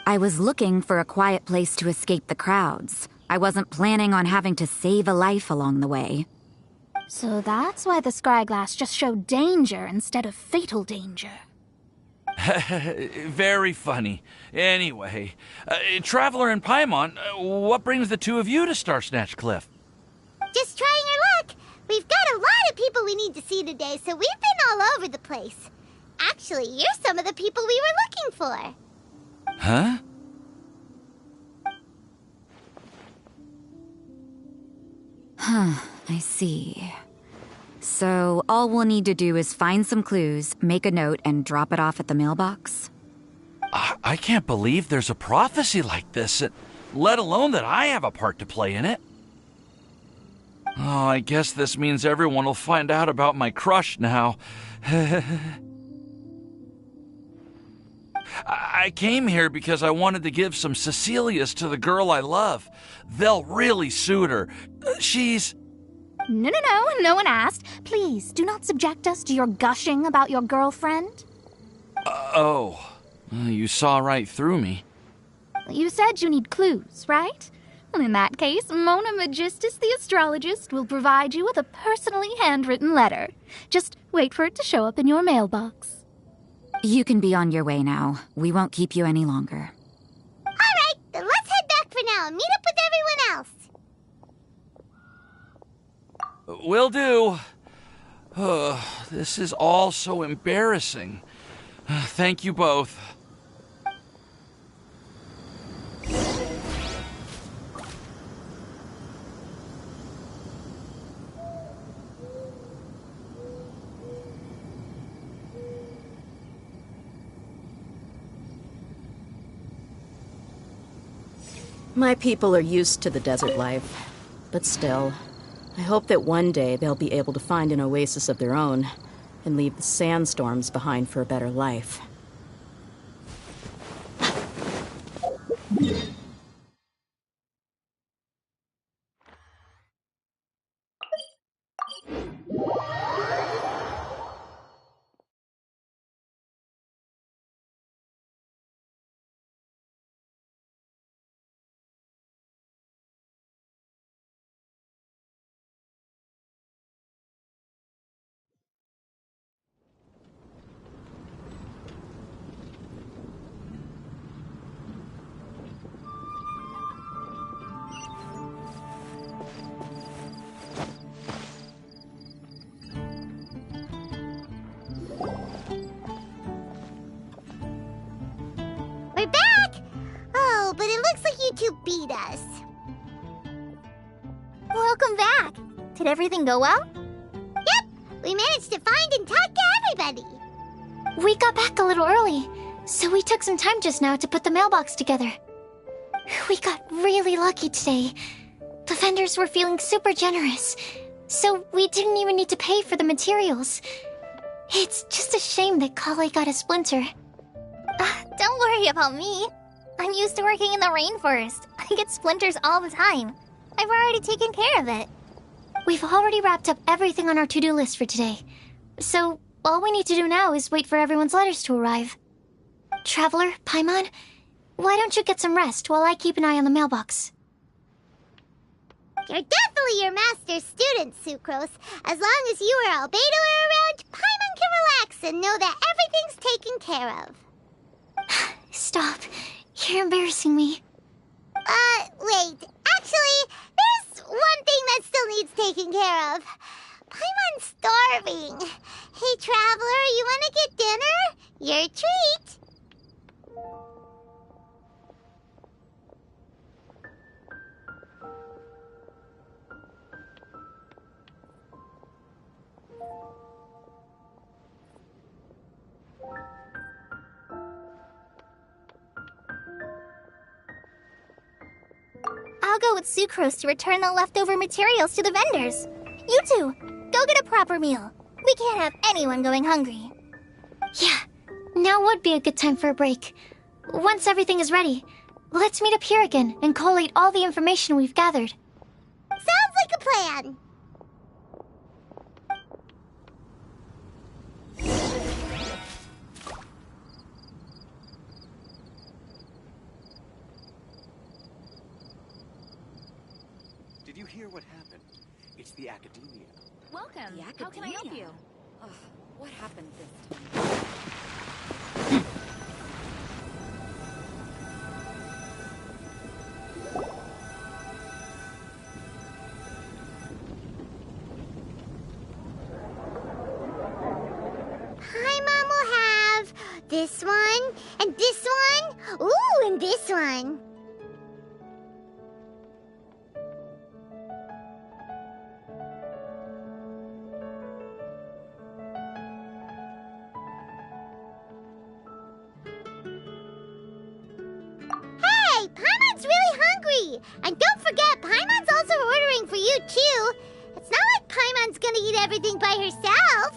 I was looking for a quiet place to escape the crowds. I wasn't planning on having to save a life along the way. So that's why the scryglass just showed danger instead of fatal danger. Very funny. Anyway, Traveler and Paimon, what brings the two of you to Starsnatch Cliff? Just trying our luck. We've got a lot of people we need to see today, so we've been all over the place. Actually, you're some of the people we were looking for. Huh? I see. So, all we'll need to do is find some clues, make a note, and drop it off at the mailbox? I can't believe there's a prophecy like this, let alone that I have a part to play in it. Oh, I guess this means everyone will find out about my crush now. I came here because I wanted to give some Cecilias to the girl I love. They'll really suit her. She's... No one asked. Please, do not subject us to your gushing about your girlfriend. You saw right through me. You said you need clues, right? Well, in that case, Mona Magistus the astrologist will provide you with a personally handwritten letter. Just wait for it to show up in your mailbox. You can be on your way now. We won't keep you any longer. All right, then let's head back for now and meet up with everyone else. Will do. This is all so embarrassing. Thank you both. My people are used to the desert life, but still, I hope that one day they'll be able to find an oasis of their own and leave the sandstorms behind for a better life. We're back! Oh, but it looks like you two beat us. Welcome back. Did everything go well? Yep, we managed to find and talk to everybody. We got back a little early, so we took some time just now to put the mailbox together. We got really lucky today. The vendors were feeling super generous, so we didn't even need to pay for the materials. It's just a shame that Kale got a splinter. Don't worry about me. I'm used to working in the rainforest. I get splinters all the time. I've already taken care of it. We've already wrapped up everything on our to-do list for today. So, all we need to do now is wait for everyone's letters to arrive. Traveler, Paimon, why don't you get some rest while I keep an eye on the mailbox? You're definitely your master's student, Sucrose. As long as you or Albedo are around, Paimon can relax and know that everything's taken care of. Stop. You're embarrassing me. Wait. Actually, there's one thing that still needs taking care of. Paimon's starving. Hey, Traveler, you want to get dinner? Your treat. I'll go with Sucrose to return the leftover materials to the vendors. You two, go get a proper meal. We can't have anyone going hungry. Yeah, now would be a good time for a break. Once everything is ready, let's meet up here again and collate all the information we've gathered. Sounds like a plan. Did you hear what happened? It's the Academia. Welcome. The How can I help Academia? you? Ugh, what happened this time? Paimon will have this one, and this one, ooh, and this one. Hey, Paimon's really hungry! And don't forget, Paimon's also ordering for you, too. It's not like Paimon's gonna eat everything by herself.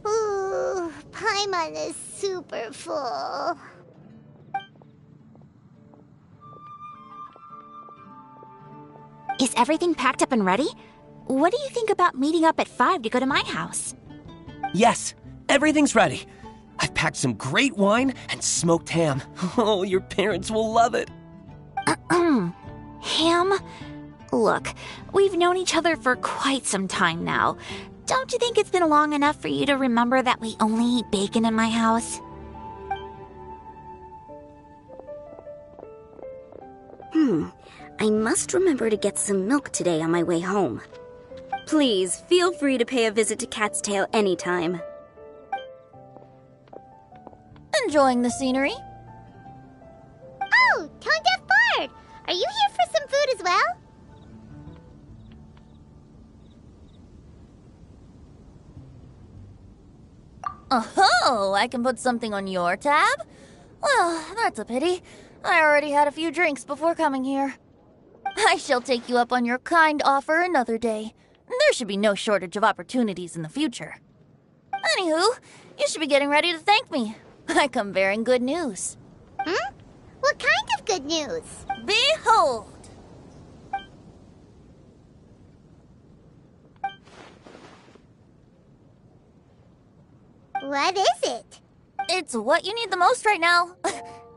Ooh, Paimon is super full. Is everything packed up and ready? What do you think about meeting up at 5 to go to my house? Yes, everything's ready. I've packed some great wine and smoked ham. Oh, your parents will love it. Ham? Look, we've known each other for quite some time now. Don't you think it's been long enough for you to remember that we only eat bacon in my house? I must remember to get some milk today on my way home. Please, feel free to pay a visit to Cat's Tail anytime. Enjoying the scenery? Oh, Tone Deaf Bard! Are you here for some food as well? Oh, I can put something on your tab? Well, that's a pity. I already had a few drinks before coming here. I shall take you up on your kind offer another day. There should be no shortage of opportunities in the future. Anywho, you should be getting ready to thank me. I come bearing good news. What kind of good news? Behold! What is it? It's what you need the most right now.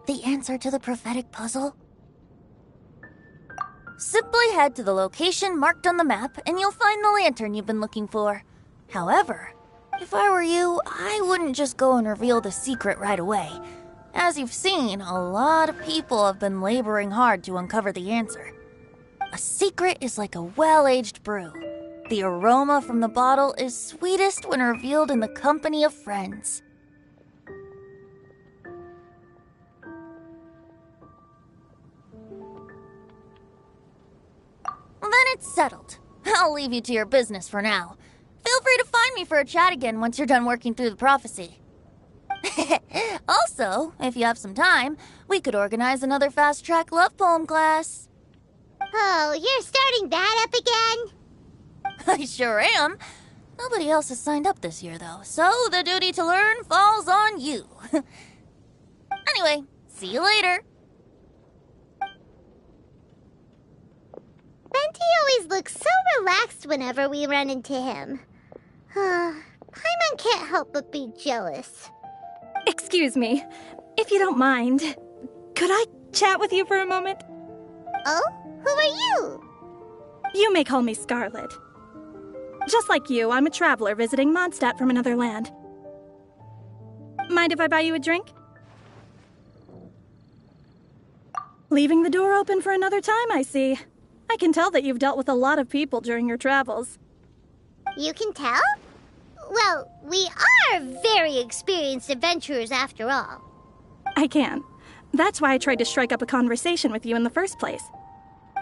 The answer to the prophetic puzzle. Simply head to the location marked on the map and you'll find the lantern you've been looking for. However, if I were you, I wouldn't just go and reveal the secret right away. As you've seen, a lot of people have been laboring hard to uncover the answer. A secret is like a well-aged brew. The aroma from the bottle is sweetest when revealed in the company of friends. Then it's settled. I'll leave you to your business for now. Feel free to find me for a chat again once you're done working through the prophecy. Also, if you have some time, we could organize another fast-track love poem class. Oh, you're starting that up again? I sure am. Nobody else has signed up this year, though, so the duty to learn falls on you. Anyway, see you later. Venti always looks so relaxed whenever we run into him. Paimon can't help but be jealous. Excuse me, if you don't mind, could I chat with you for a moment? Oh? Who are you? You may call me Scarlet. Just like you, I'm a traveler visiting Mondstadt from another land. Mind if I buy you a drink? Leaving the door open for another time, I see. I can tell that you've dealt with a lot of people during your travels. You can tell? Well, we are very experienced adventurers after all. I can. That's why I tried to strike up a conversation with you in the first place.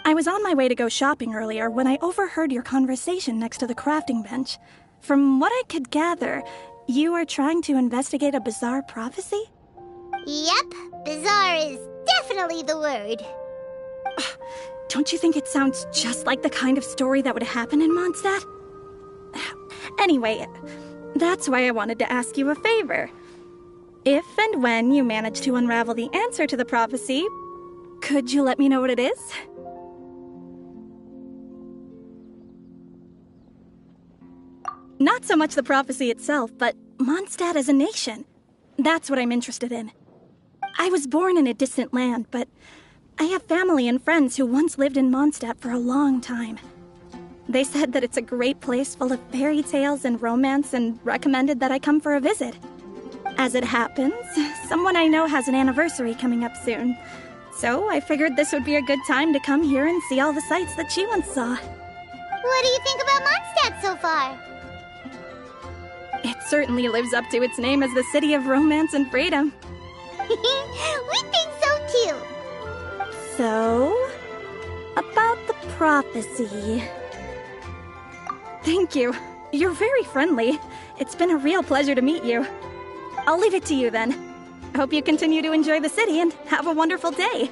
I was on my way to go shopping earlier when I overheard your conversation next to the crafting bench. From what I could gather, you are trying to investigate a bizarre prophecy? Yep, bizarre is definitely the word. Don't you think it sounds just like the kind of story that would happen in Mondstadt? Anyway, that's why I wanted to ask you a favor. If and when you manage to unravel the answer to the prophecy, could you let me know what it is? Not so much the prophecy itself, but Mondstadt as a nation. That's what I'm interested in. I was born in a distant land, but I have family and friends who once lived in Mondstadt for a long time. They said that it's a great place full of fairy tales and romance and recommended that I come for a visit. As it happens, someone I know has an anniversary coming up soon. So I figured this would be a good time to come here and see all the sights that she once saw. What do you think about Mondstadt so far? It certainly lives up to its name as the city of romance and freedom. We think so too. So, about the prophecy. Thank you. You're very friendly. It's been a real pleasure to meet you. I'll leave it to you then. I hope you continue to enjoy the city and have a wonderful day.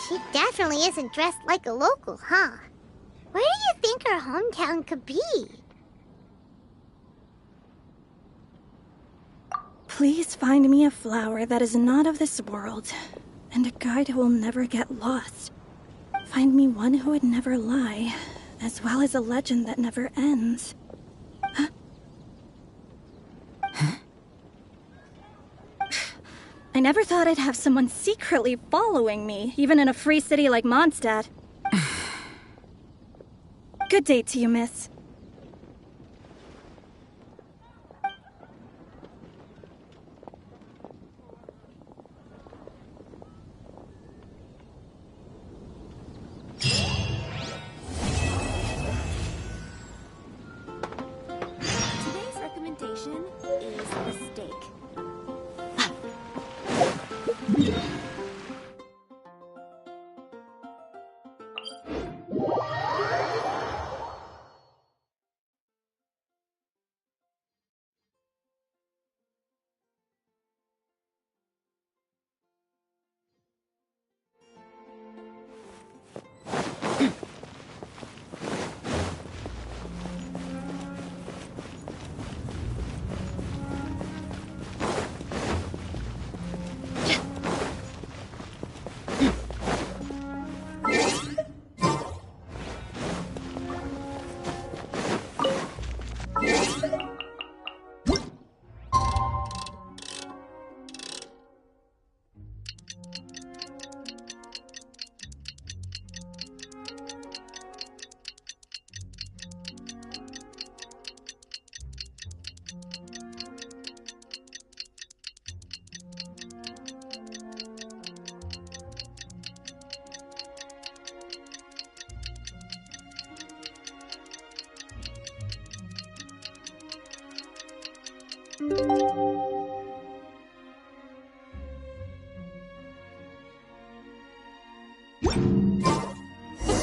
She definitely isn't dressed like a local, huh? Where do you think her hometown could be? Please find me a flower that is not of this world, and a guide who will never get lost. Find me one who would never lie, as well as a legend that never ends. Huh? I never thought I'd have someone secretly following me, even in a free city like Mondstadt. Good day to you, miss. Today's recommendation is the steak. It's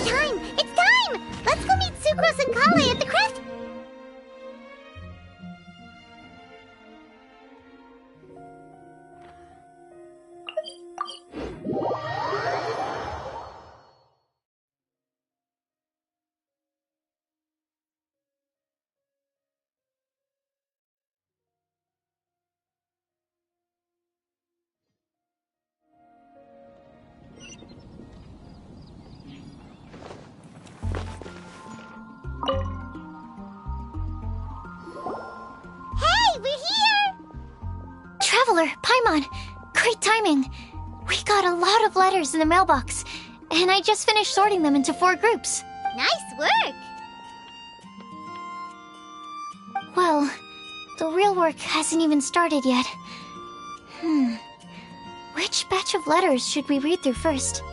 time! It's time! Let's go meet Sucrose and Kale at the craft... Hey, we're here! Traveler, Paimon, great timing. We got a lot of letters in the mailbox, and I just finished sorting them into 4 groups. Nice work! Well, the real work hasn't even started yet. Which batch of letters should we read through first?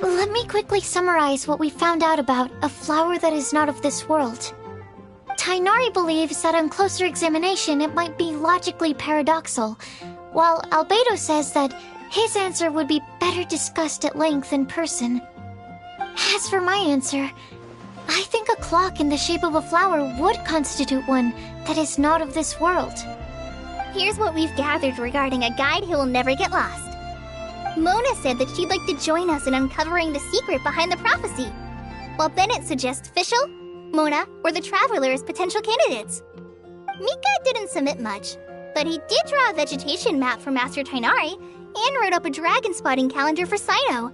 Let me quickly summarize what we found out about a flower that is not of this world. Tainari believes that on closer examination it might be logically paradoxal, while Albedo says that his answer would be better discussed at length in person. As for my answer, I think a clock in the shape of a flower would constitute one that is not of this world. Here's what we've gathered regarding a guide who will never get lost. Mona said that she'd like to join us in uncovering the secret behind the prophecy, while Bennett suggests Fischl, Mona, or the Traveler as potential candidates. Mika didn't submit much, but he did draw a vegetation map for Master Tainari and wrote up a dragon spotting calendar for Cyno.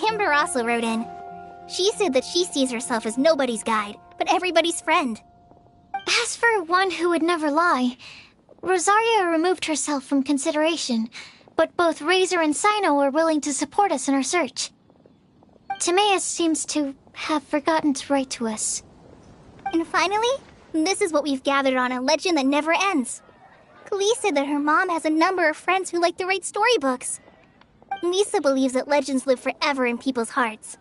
Amber also wrote in. She said that she sees herself as nobody's guide, but everybody's friend. As for one who would never lie, Rosaria removed herself from consideration, but both Razor and Cyno are willing to support us in our search. Timaeus seems to have forgotten to write to us. And finally, this is what we've gathered on a legend that never ends. Klee said that her mom has a number of friends who like to write storybooks. Lisa believes that legends live forever in people's hearts.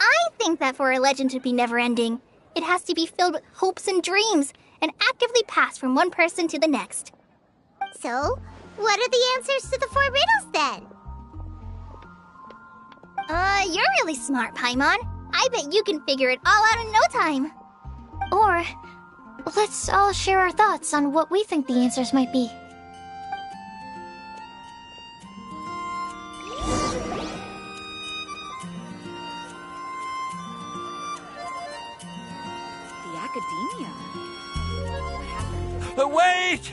I think that for a legend to be never-ending, it has to be filled with hopes and dreams and actively passed from one person to the next. So, what are the answers to the 4 riddles then? You're really smart, Paimon. I bet you can figure it all out in no time. Or, let's all share our thoughts on what we think the answers might be. Academia. Wait!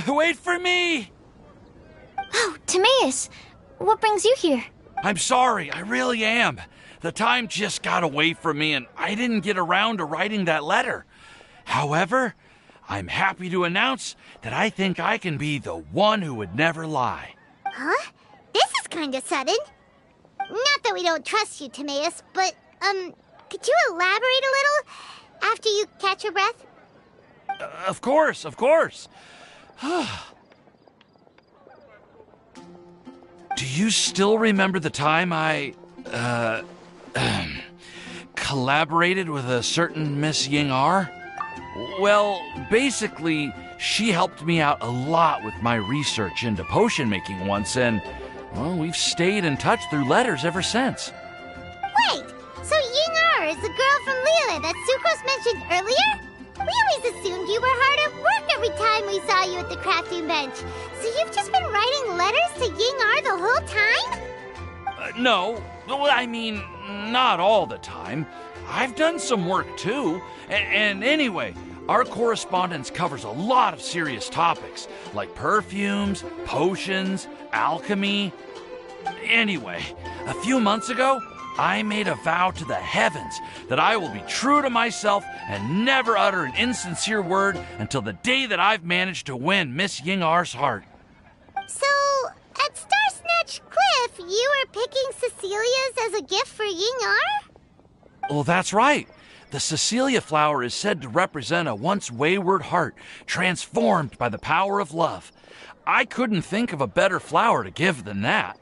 Wait for me! Oh, Timaeus! What brings you here? I'm sorry, I really am. The time just got away from me and I didn't get around to writing that letter. However, I'm happy to announce that I think I can be the one who would never lie. Huh? This is kinda sudden. Not that we don't trust you, Timaeus, but, could you elaborate a little after you catch your breath? Of course, of course. Do you still remember the time I, collaborated with a certain Miss Ying-ar? Well, basically, she helped me out a lot with my research into potion making once, and, well, we've stayed in touch through letters ever since. Wait, so Ying-ar is the girl from Lila that Sucrose mentioned earlier? We always assumed you were hard at work every time we saw you at the crafting bench. So you've just been writing letters to Ying-ar the whole time? No, well, I mean, not all the time. I've done some work too. And anyway, our correspondence covers a lot of serious topics, like perfumes, potions, alchemy. Anyway, a few months ago, I made a vow to the heavens that I will be true to myself and never utter an insincere word until the day that I've managed to win Miss Ying-ar's heart. So, at Star Snatch Cliff, you were picking Cecilia's as a gift for Ying-ar? Well, that's right. The Cecilia flower is said to represent a once wayward heart transformed by the power of love. I couldn't think of a better flower to give than that.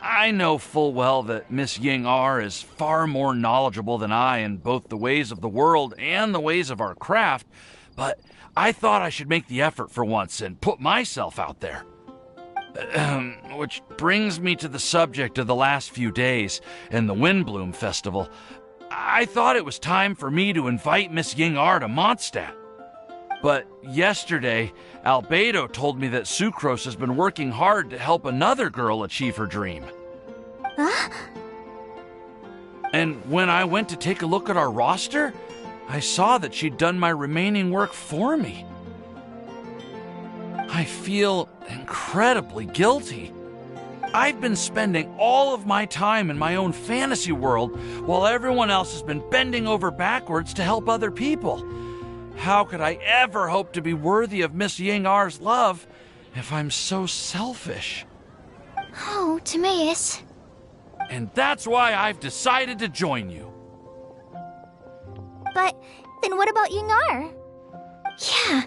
I know full well that Miss Ying-ar is far more knowledgeable than I in both the ways of the world and the ways of our craft, but I thought I should make the effort for once and put myself out there. Which brings me to the subject of the last few days and the Windblume Festival. I thought it was time for me to invite Miss Ying-ar to Mondstadt. But yesterday, Albedo told me that Sucrose has been working hard to help another girl achieve her dream. Huh? And when I went to take a look at our roster, I saw that she'd done my remaining work for me. I feel incredibly guilty. I've been spending all of my time in my own fantasy world while everyone else has been bending over backwards to help other people. How could I ever hope to be worthy of Miss Ying-ar's love if I'm so selfish? Oh, Timaeus. And that's why I've decided to join you. But then what about Ying-ar? Yeah,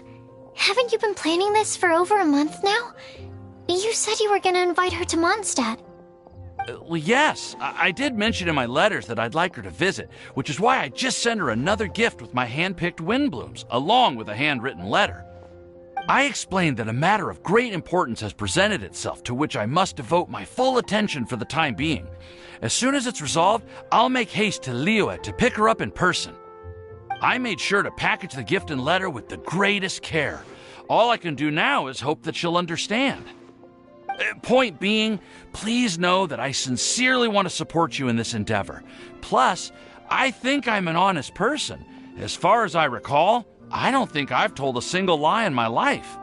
haven't you been planning this for over a month now? You said you were gonna invite her to Mondstadt. Well, yes, I did mention in my letters that I'd like her to visit, which is why I just sent her another gift with my hand-picked Windblooms, along with a handwritten letter. I explained that a matter of great importance has presented itself to which I must devote my full attention for the time being. As soon as it's resolved, I'll make haste to Liyue to pick her up in person. I made sure to package the gift and letter with the greatest care. All I can do now is hope that she'll understand. Point being, please know that I sincerely want to support you in this endeavor. Plus, I think I'm an honest person. As far as I recall, I don't think I've told a single lie in my life.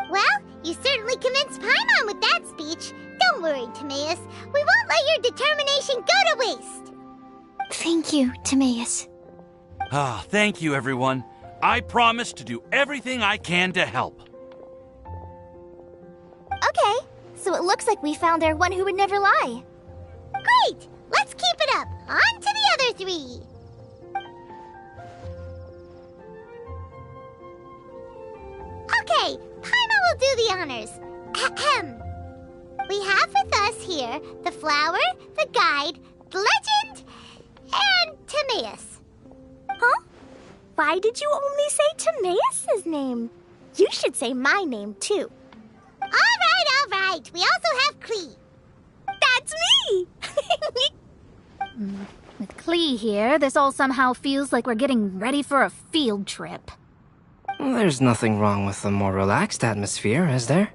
Well, you certainly convinced Paimon with that speech. Don't worry, Timaeus. We won't let your determination go to waste. Thank you, Timaeus. Ah, thank you, everyone. I promise to do everything I can to help. Okay, so it looks like we found our one who would never lie. Great! Let's keep it up. On to the other three. Okay, Paimon will do the honors. Ahem. We have with us here the flower, the guide, the legend, and Timaeus. Huh? Why did you only say Timaeus' name? You should say my name, too. All right. We also have Klee. That's me! With Klee here, this all somehow feels like we're getting ready for a field trip. There's nothing wrong with a more relaxed atmosphere, is there?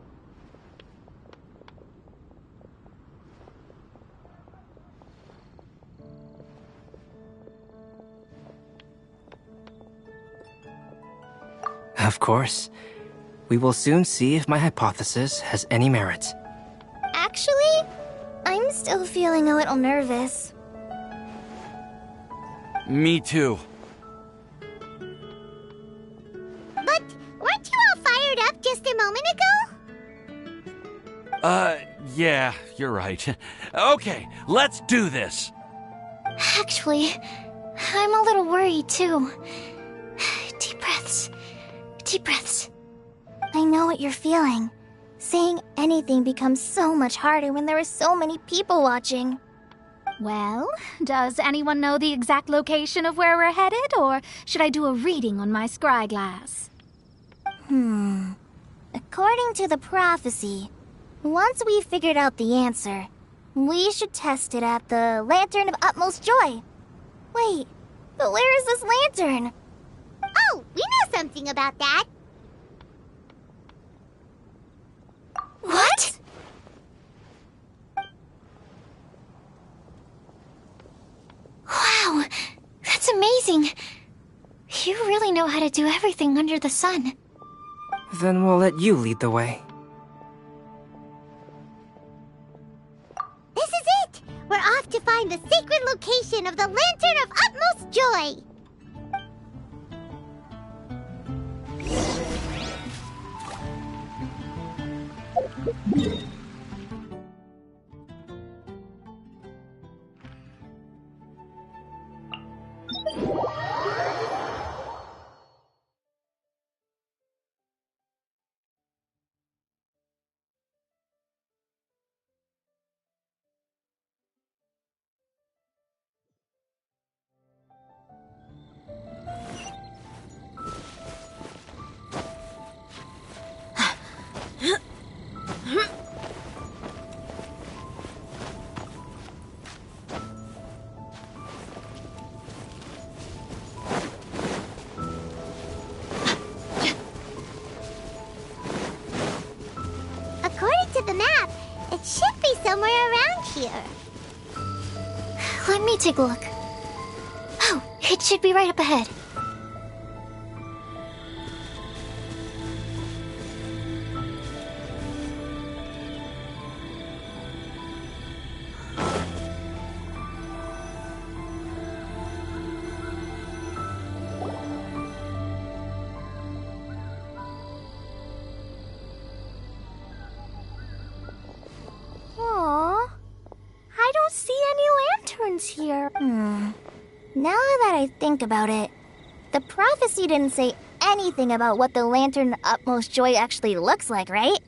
Of course. We will soon see if my hypothesis has any merit. Actually, I'm still feeling a little nervous. Me too. But weren't you all fired up just a moment ago? Yeah, you're right. Okay, let's do this. Actually, I'm a little worried too. Deep breaths. Deep breaths. I know what you're feeling. Saying anything becomes so much harder when there are so many people watching. Well, does anyone know the exact location of where we're headed, or should I do a reading on my scry glass? According to the prophecy, once we've figured out the answer, we should test it at the Lantern of Utmost Joy. Wait, but where is this lantern? Oh, we know something about that. What? Wow, that's amazing. You really know how to do everything under the sun. Then we'll let you lead the way. This is it! We're off to find the sacred location of the Lantern of Utmost Joy. According to the map, it should be somewhere around here. Let me take a look. Oh, it should be right up ahead. Aww. I don't see any lanterns here. Now that I think about it, the prophecy didn't say anything about what the Lantern of Utmost Joy actually looks like, right?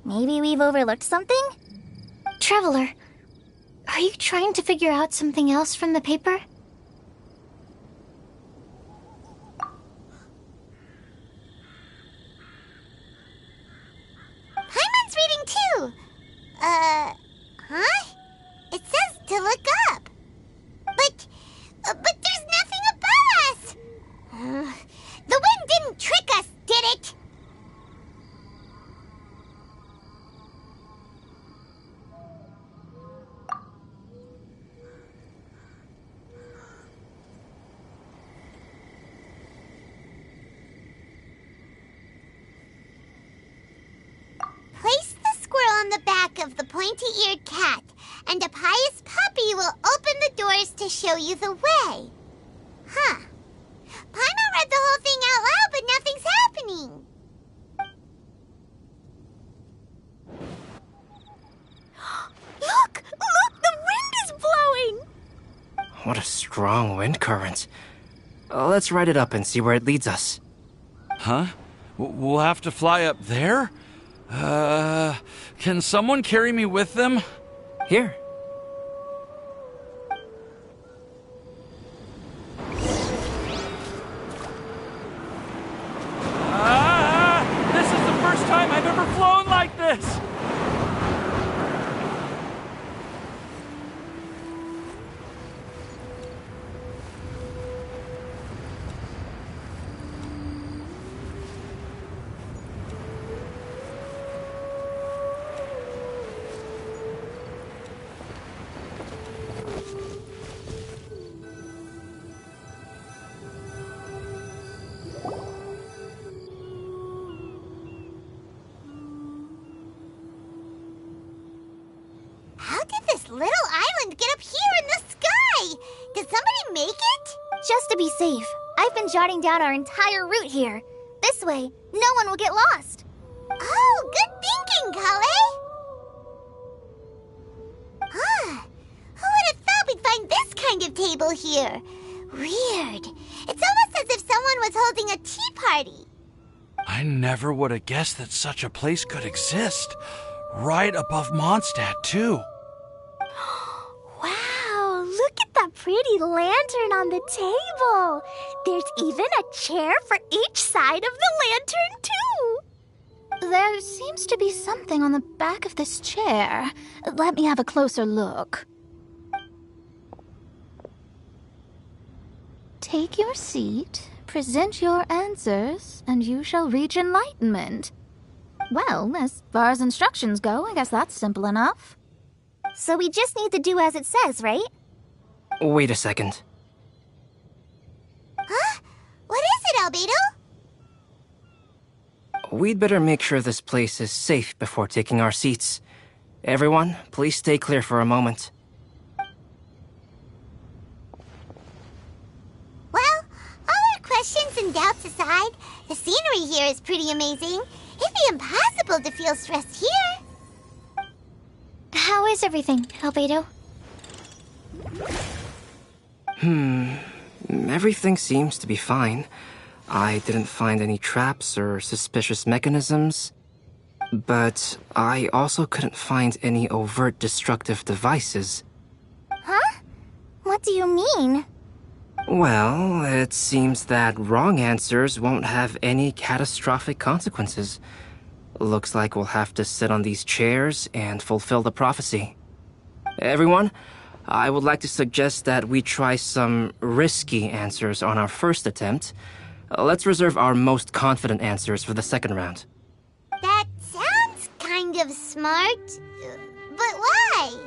Maybe we've overlooked something? Traveler, are you trying to figure out something else from the paper? Paimon's reading too. Huh? It says to look up. But there's nothing above us. The wind didn't trick us, did it? the back of the pointy-eared cat, and a pious puppy will open the doors to show you the way. Huh. Paimon read the whole thing out loud, but nothing's happening. Look! Look! The wind is blowing! What a strong wind current. Let's ride it up and see where it leads us. Huh? We'll have to fly up there? Can someone carry me with them? Here. This is the first time I've ever flown like this! How did this little island get up here in the sky? Did somebody make it? Just to be safe, I've been jotting down our entire route here. This way, no one will get lost. Oh, good thinking, Kale. Huh. Who would have thought we'd find this kind of table here? Weird. It's almost as if someone was holding a tea party. I never would have guessed that such a place could exist. Right above Mondstadt, too. Wow, look at that pretty lantern on the table. There's even a chair for each side of the lantern, too. There seems to be something on the back of this chair. Let me have a closer look. Take your seat, present your answers, and you shall reach enlightenment. Well, as far as instructions go, I guess that's simple enough. So we just need to do as it says, right? Wait a second. Huh? What is it, Albedo? We'd better make sure this place is safe before taking our seats. Everyone, please stay clear for a moment. Well, all our questions and doubts aside, the scenery here is pretty amazing. It'd be impossible to feel stressed here. How is everything, Albedo? Everything seems to be fine. I didn't find any traps or suspicious mechanisms. But I also couldn't find any overt destructive devices. Huh? What do you mean? Well, it seems that wrong answers won't have any catastrophic consequences. Looks like we'll have to sit on these chairs and fulfill the prophecy. Everyone, I would like to suggest that we try some risky answers on our first attempt. Let's reserve our most confident answers for the second round. That sounds kind of smart. But why?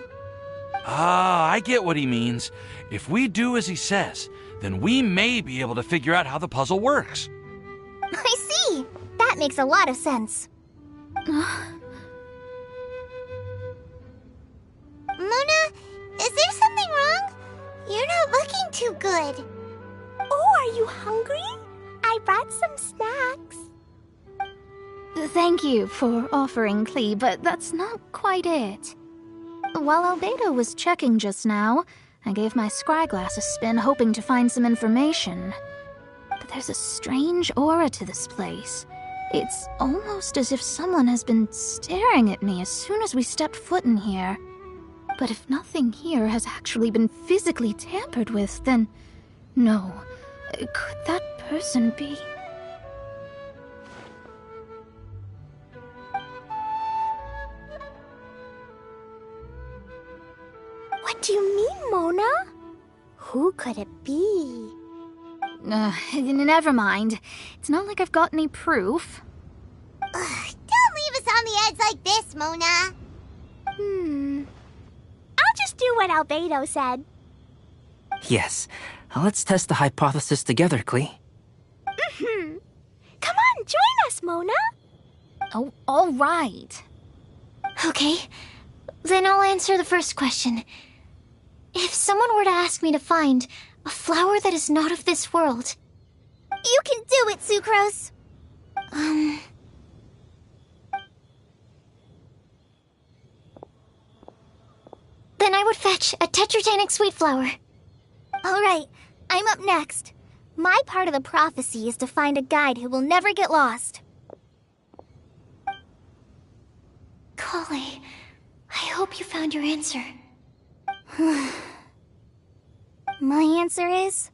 I get what he means. If we do as he says, then we may be able to figure out how the puzzle works. I see. That makes a lot of sense. Mona, is there something wrong? You're not looking too good. Oh, are you hungry? I brought some snacks. Thank you for offering, Klee, but that's not quite it. While Albedo was checking just now, I gave my scryglass a spin hoping to find some information. But there's a strange aura to this place. It's almost as if someone has been staring at me as soon as we stepped foot in here. But if nothing here has actually been physically tampered with, then no. Could that person be? What do you mean, Mona? Who could it be? Never mind. It's not like I've got any proof. Don't leave us on the edge like this, Mona. I'll just do what Albedo said. Yes, let's test the hypothesis together, Klee. Come on, join us, Mona. Oh, all right. Okay, then I'll answer the first question. If someone were to ask me to find a flower that is not of this world... You can do it, Sucrose! Then I would fetch a tetragenic sweet flower. Alright, I'm up next. My part of the prophecy is to find a guide who will never get lost. Kale, I hope you found your answer. My answer is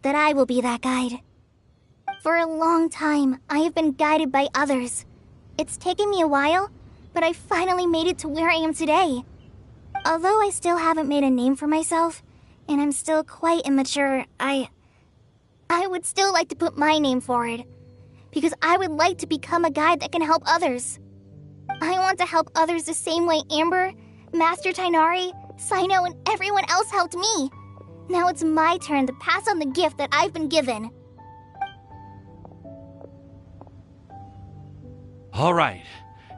that I will be that guide. For a long time, I have been guided by others. It's taken me a while, but I finally made it to where I am today. Although I still haven't made a name for myself, and I'm still quite immature, I would still like to put my name forward, because I would like to become a guide that can help others. I want to help others the same way Amber, Master Tainari, Sino, and everyone else helped me. Now it's my turn to pass on the gift that I've been given. All right,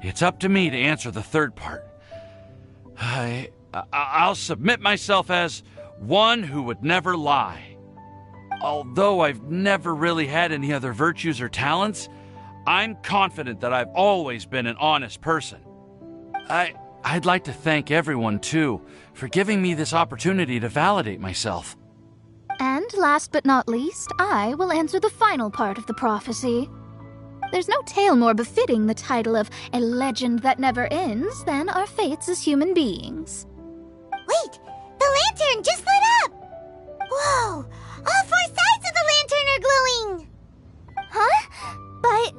it's up to me to answer the third part. I'll submit myself as one who would never lie. Although I've never really had any other virtues or talents, I'm confident that I've always been an honest person. I'd like to thank everyone, too, for giving me this opportunity to validate myself. And last but not least, I will answer the final part of the prophecy. There's no tale more befitting the title of a legend that never ends than our fates as human beings. Wait! The lantern just lit up! Whoa! All 4 sides of the lantern are glowing! Huh? But...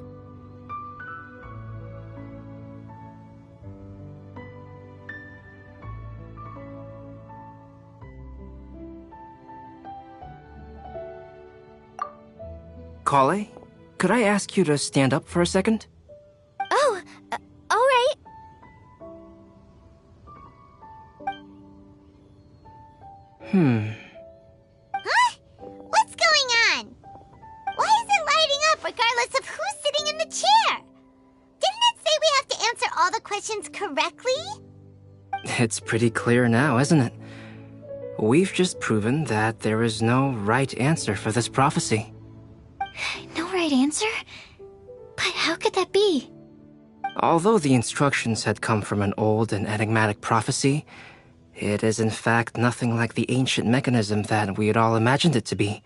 Kale, could I ask you to stand up for a second? Oh, alright. Huh? What's going on? Why is it lighting up regardless of who's sitting in the chair? Didn't it say we have to answer all the questions correctly? It's pretty clear now, isn't it? We've just proven that there is no right answer for this prophecy. No right answer? But how could that be? Although the instructions had come from an old and enigmatic prophecy, it is in fact nothing like the ancient mechanism that we had all imagined it to be.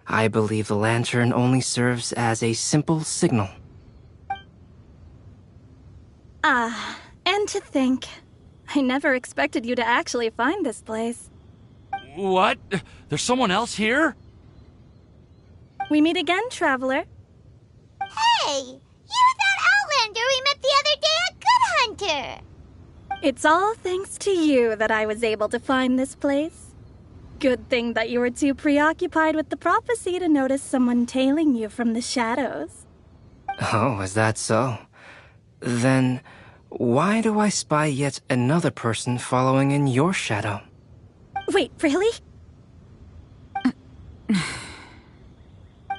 I believe the lantern only serves as a simple signal. And to think, I never expected you to actually find this place. What? There's someone else here? We meet again, traveler. Hey! You're that Outlander we met the other day at Good Hunter! It's all thanks to you that I was able to find this place. Good thing that you were too preoccupied with the prophecy to notice someone tailing you from the shadows. Oh, is that so? Then, why do I spy yet another person following in your shadow? Wait, really?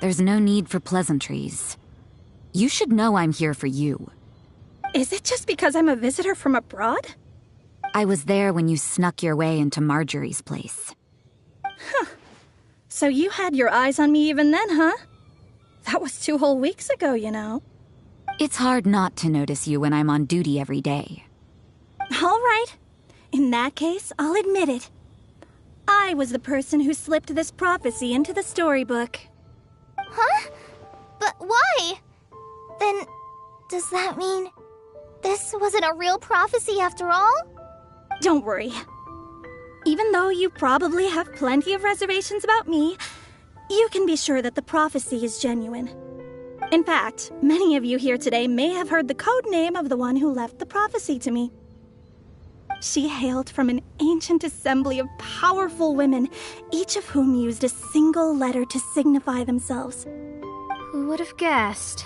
There's no need for pleasantries. You should know I'm here for you. Is it just because I'm a visitor from abroad? I was there when you snuck your way into Marjorie's place. Huh. So you had your eyes on me even then, huh? That was 2 whole weeks ago, you know. It's hard not to notice you when I'm on duty every day. All right. In that case, I'll admit it. I was the person who slipped this prophecy into the storybook. Huh? But why? Then, does that mean this wasn't a real prophecy after all? Don't worry. Even though you probably have plenty of reservations about me, you can be sure that the prophecy is genuine. In fact, many of you here today may have heard the code name of the one who left the prophecy to me. She hailed from an ancient assembly of powerful women, each of whom used a single letter to signify themselves. Who would have guessed?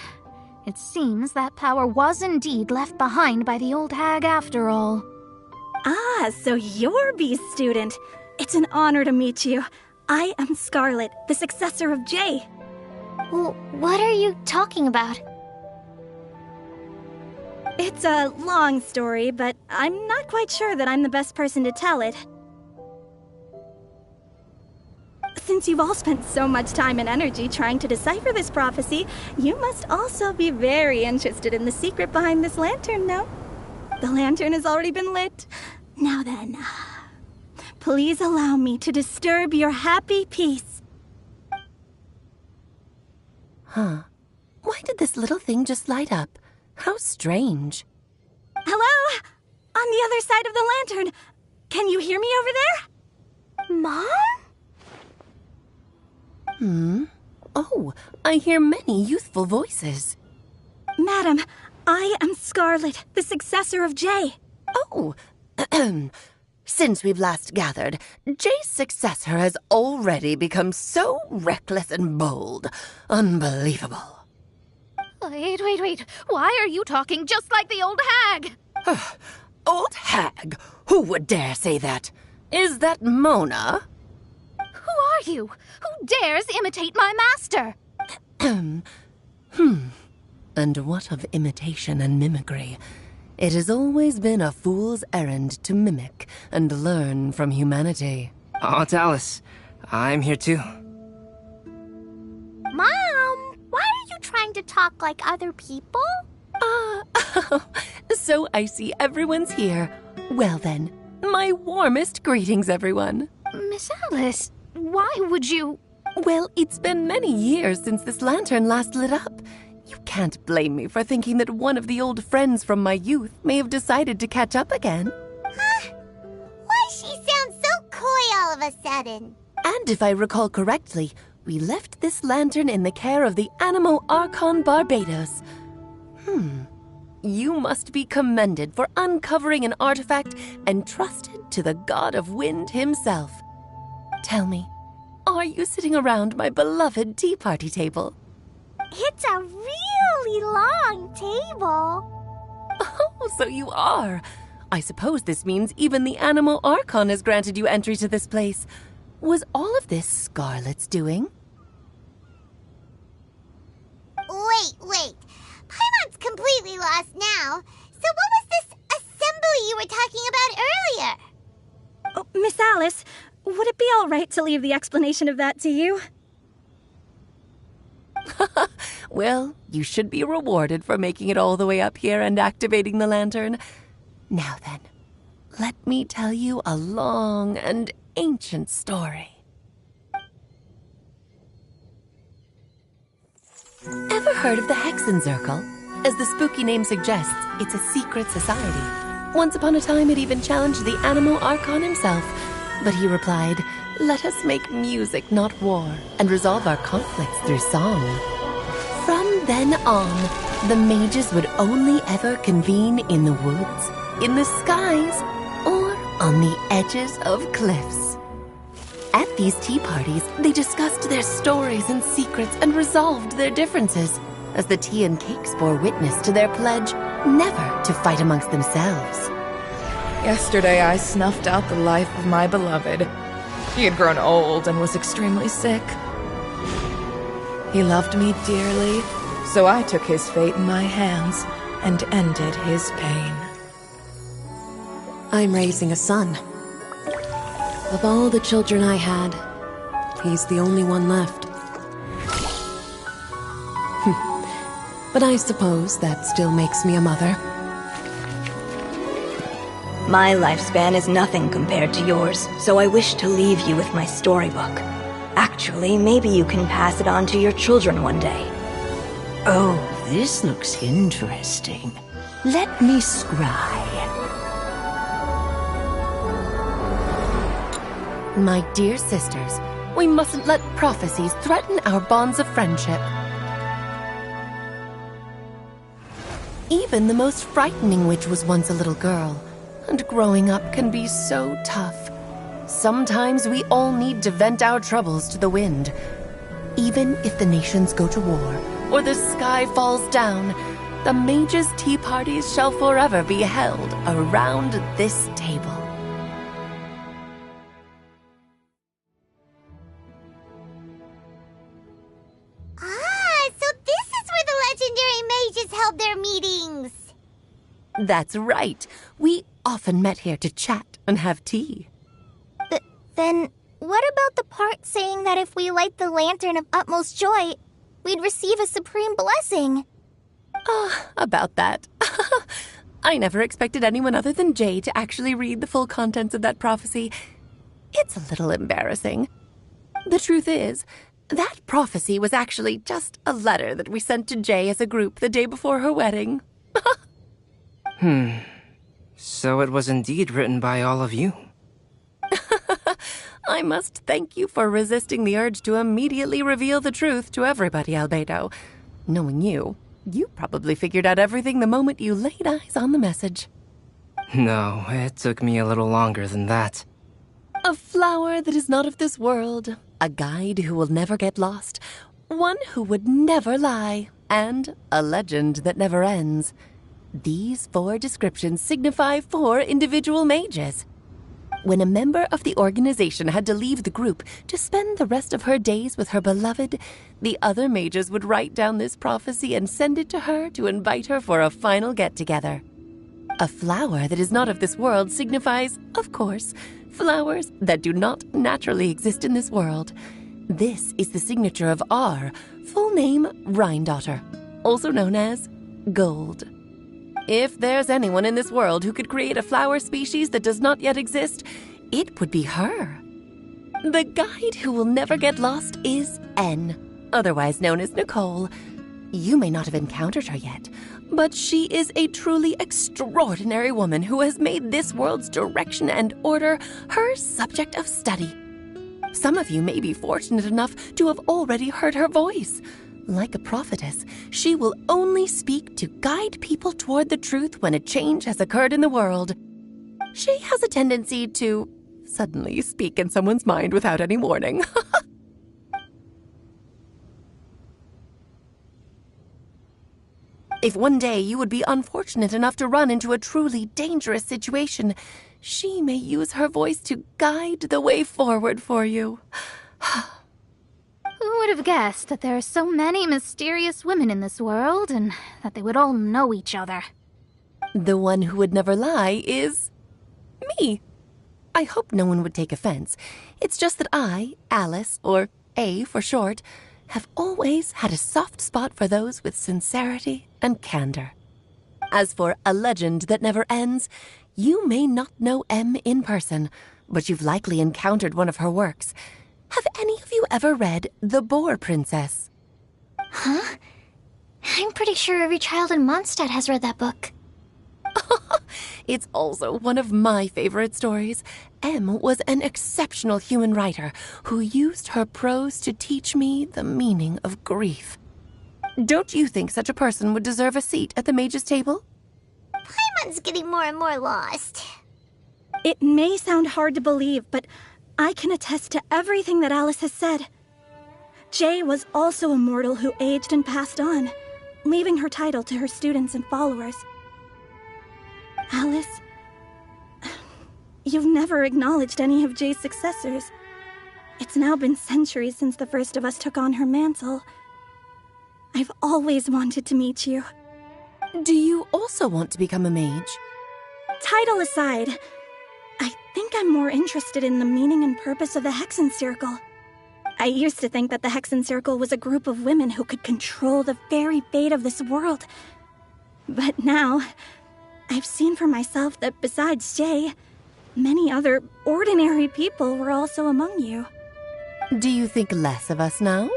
It seems that power was indeed left behind by the old hag after all. Ah, so you're B's student. It's an honor to meet you. I am Scarlet, the successor of Jay. Well, what are you talking about? It's a long story, but I'm not quite sure that I'm the best person to tell it. Since you've all spent so much time and energy trying to decipher this prophecy, you must also be very interested in the secret behind this lantern, no? The lantern has already been lit. Now then, please allow me to disturb your happy peace. Huh. Why did this little thing just light up? How strange. Hello? On the other side of the lantern. Can you hear me over there? Mom? Oh, I hear many youthful voices. Madam, I am Scarlet, the successor of Jay. Oh, since we've last gathered, Jay's successor has already become so reckless and bold. Unbelievable. Wait. Why are you talking just like the old hag? Old hag? Who would dare say that? Is that Mona? Who are you? Who dares imitate my master? And what of imitation and mimicry? It has always been a fool's errand to mimic and learn from humanity. Aunt Alice, I'm here too. Mom, why are you trying to talk like other people? So I see everyone's here. Well then, my warmest greetings, everyone. Miss Alice, why would you... Well, it's been many years since this lantern last lit up. You can't blame me for thinking that one of the old friends from my youth may have decided to catch up again. Why she sounds so coy all of a sudden? And if I recall correctly, we left this lantern in the care of the Animo Archon Barbados. You must be commended for uncovering an artifact entrusted to the god of wind himself. Tell me, are you sitting around my beloved tea party table? It's a really long table. Oh, so you are. I suppose this means even the Animo Archon has granted you entry to this place. Was all of this Scarlet's doing? Wait. Paimon's completely lost now. So what was this assembly you were talking about earlier? Oh, Miss Alice, would it be all right to leave the explanation of that to you? Well, you should be rewarded for making it all the way up here and activating the lantern. Now then, let me tell you a long and ancient story. Ever heard of the Hexenzirkel? As the spooky name suggests, it's a secret society. Once upon a time, it even challenged the Animo Archon himself. But he replied, "Let us make music, not war, and resolve our conflicts through song." From then on, the mages would only ever convene in the woods, in the skies, or on the edges of cliffs. At these tea parties, they discussed their stories and secrets and resolved their differences, as the tea and cakes bore witness to their pledge never to fight amongst themselves. Yesterday I snuffed out the life of my beloved. He had grown old and was extremely sick. He loved me dearly, so I took his fate in my hands and ended his pain. I'm raising a son. Of all the children I had, he's the only one left. But I suppose that still makes me a mother. My lifespan is nothing compared to yours, so I wish to leave you with my storybook. Actually, maybe you can pass it on to your children one day. Oh, this looks interesting. Let me scry. My dear sisters, we mustn't let prophecies threaten our bonds of friendship. Even the most frightening witch was once a little girl, and growing up can be so tough. Sometimes we all need to vent our troubles to the wind. Even if the nations go to war, or the sky falls down, the mages' tea parties shall forever be held around this table. So this is where the legendary mages held their meetings. That's right. We often met here to chat and have tea. Then, what about the part saying that if we light the lantern of utmost joy, we'd receive a supreme blessing? About that. I never expected anyone other than Jay to actually read the full contents of that prophecy. It's a little embarrassing. The truth is, that prophecy was actually just a letter that we sent to Jay as a group the day before her wedding. So it was indeed written by all of you. I must thank you for resisting the urge to immediately reveal the truth to everybody, Albedo. Knowing you probably figured out everything the moment you laid eyes on the message. No, it took me a little longer than that. A flower that is not of this world, a guide who will never get lost, one who would never lie, and a legend that never ends. These 4 descriptions signify 4 individual mages. When a member of the organization had to leave the group to spend the rest of her days with her beloved, the other mages would write down this prophecy and send it to her to invite her for a final get-together. A flower that is not of this world signifies, of course, flowers that do not naturally exist in this world. This is the signature of our full name, Rhindaughter, also known as Gold. If there's anyone in this world who could create a flower species that does not yet exist, it would be her. The guide who will never get lost is N, otherwise known as Nicole. You may not have encountered her yet, but she is a truly extraordinary woman who has made this world's direction and order her subject of study. Some of you may be fortunate enough to have already heard her voice. Like a prophetess, she will only speak to guide people toward the truth when a change has occurred in the world. She has a tendency to suddenly speak in someone's mind without any warning. If one day you would be unfortunate enough to run into a truly dangerous situation, she may use her voice to guide the way forward for you. Who would have guessed that there are so many mysterious women in this world, and that they would all know each other? The one who would never lie is me. I hope no one would take offense. It's just that I, Alice, or A for short, have always had a soft spot for those with sincerity and candor. As for a legend that never ends, you may not know M in person, but you've likely encountered one of her works. Have any of you ever read The Boar Princess? Huh? I'm pretty sure every child in Mondstadt has read that book. It's also one of my favorite stories. M was an exceptional human writer who used her prose to teach me the meaning of grief. Don't you think such a person would deserve a seat at the mage's table? Paimon's getting more and more lost. It may sound hard to believe, but I can attest to everything that Alice has said. Jay was also a mortal who aged and passed on, leaving her title to her students and followers. Alice, you've never acknowledged any of Jay's successors. It's now been centuries since the first of us took on her mantle. I've always wanted to meet you. Do you also want to become a mage? Title aside, I think I'm more interested in the meaning and purpose of the Hexen Circle. I used to think that the Hexen Circle was a group of women who could control the very fate of this world. But now, I've seen for myself that besides Jay, many other ordinary people were also among you. Do you think less of us now?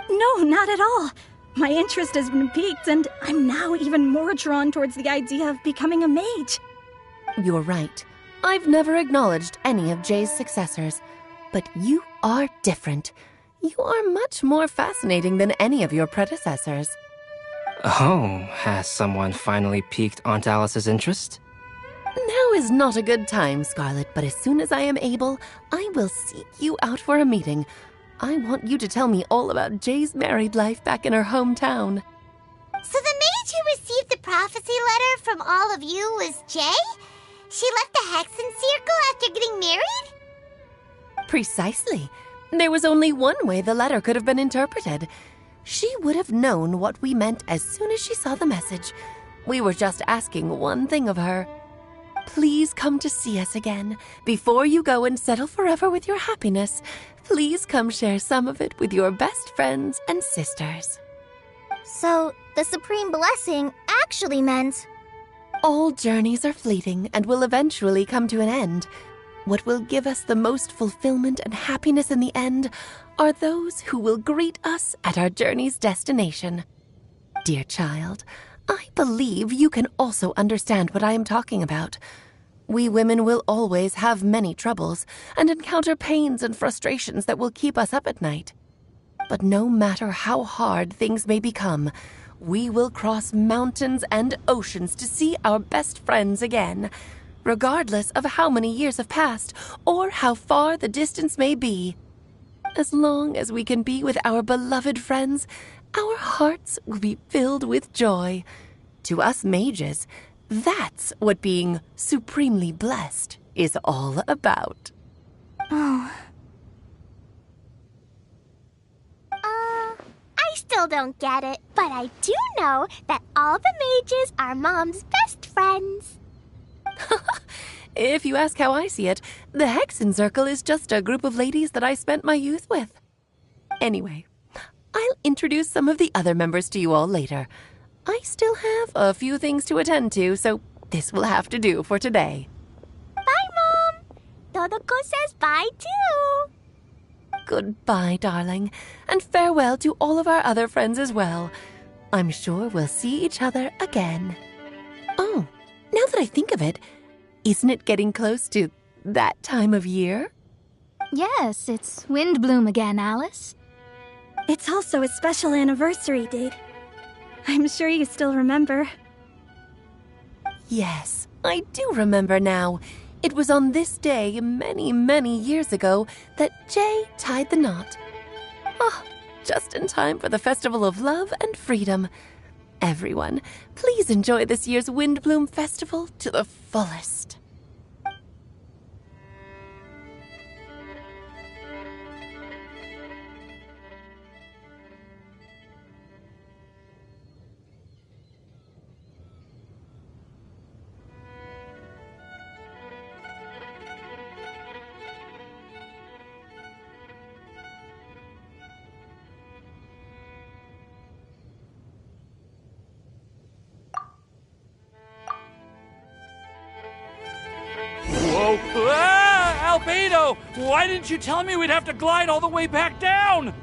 No, not at all. My interest has been piqued, and I'm now even more drawn towards the idea of becoming a mage. You're right. I've never acknowledged any of Jay's successors, but you are different. You are much more fascinating than any of your predecessors. Oh, has someone finally piqued Aunt Alice's interest? Now is not a good time, Scarlet, but as soon as I am able, I will seek you out for a meeting. I want you to tell me all about Jay's married life back in her hometown. So the mage who received the prophecy letter from all of you was Jay? She left the Hexen Circle after getting married? Precisely. There was only one way the letter could have been interpreted. She would have known what we meant as soon as she saw the message. We were just asking one thing of her. Please come to see us again. Before you go and settle forever with your happiness, please come share some of it with your best friends and sisters. So, the Supreme Blessing actually meant... All journeys are fleeting and will eventually come to an end. What will give us the most fulfillment and happiness in the end are those who will greet us at our journey's destination. Dear child, I believe you can also understand what I am talking about. We women will always have many troubles and encounter pains and frustrations that will keep us up at night. But no matter how hard things may become, we will cross mountains and oceans to see our best friends again, regardless of how many years have passed or how far the distance may be. As long as we can be with our beloved friends, our hearts will be filled with joy. To us mages, that's what being supremely blessed is all about. Oh. I still don't get it, but I do know that all the mages are Mom's best friends. If you ask how I see it, the Hexen Circle is just a group of ladies that I spent my youth with. Anyway, I'll introduce some of the other members to you all later. I still have a few things to attend to, so this will have to do for today. Bye, Mom! Todoko says bye, too! Goodbye, darling, and farewell to all of our other friends as well. I'm sure we'll see each other again. Oh, now that I think of it, isn't it getting close to that time of year? Yes, it's Windblume again, Alice. It's also a special anniversary date. I'm sure you still remember. Yes, I do remember now. It was on this day many, many years ago that Jay tied the knot. Oh, just in time for the Festival of Love and Freedom. Everyone, please enjoy this year's Windblume Festival to the fullest. Whoa! Ah! Albedo! Why didn't you tell me we'd have to glide all the way back down?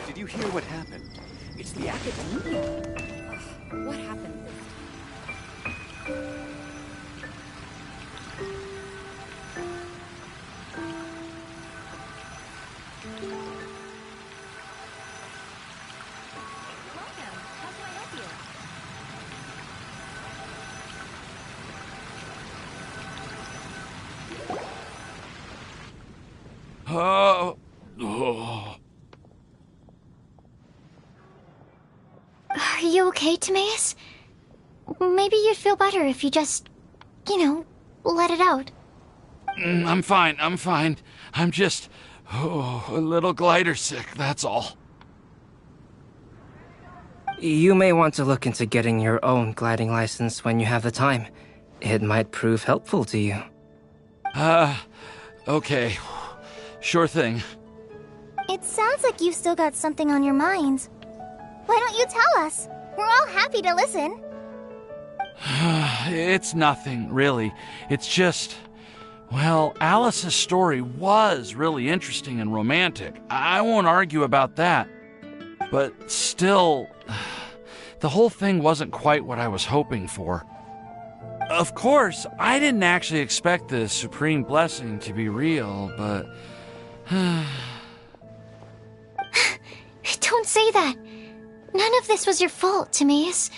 Did you hear what happened? It's the academia. What happened? Are you okay, Timaeus? Maybe you'd feel better if you just, let it out. I'm fine, I'm fine. I'm just a little glider sick, that's all. You may want to look into getting your own gliding license when you have the time. It might prove helpful to you. Okay. Sure thing. It sounds like you've still got something on your mind. Why don't you tell us? We're all happy to listen. It's nothing, really. It's just... Well, Alice's story was really interesting and romantic. I won't argue about that. But still, the whole thing wasn't quite what I was hoping for. Of course, I didn't actually expect the supreme blessing to be real, but... Don't say that. None of this was your fault, Timaeus.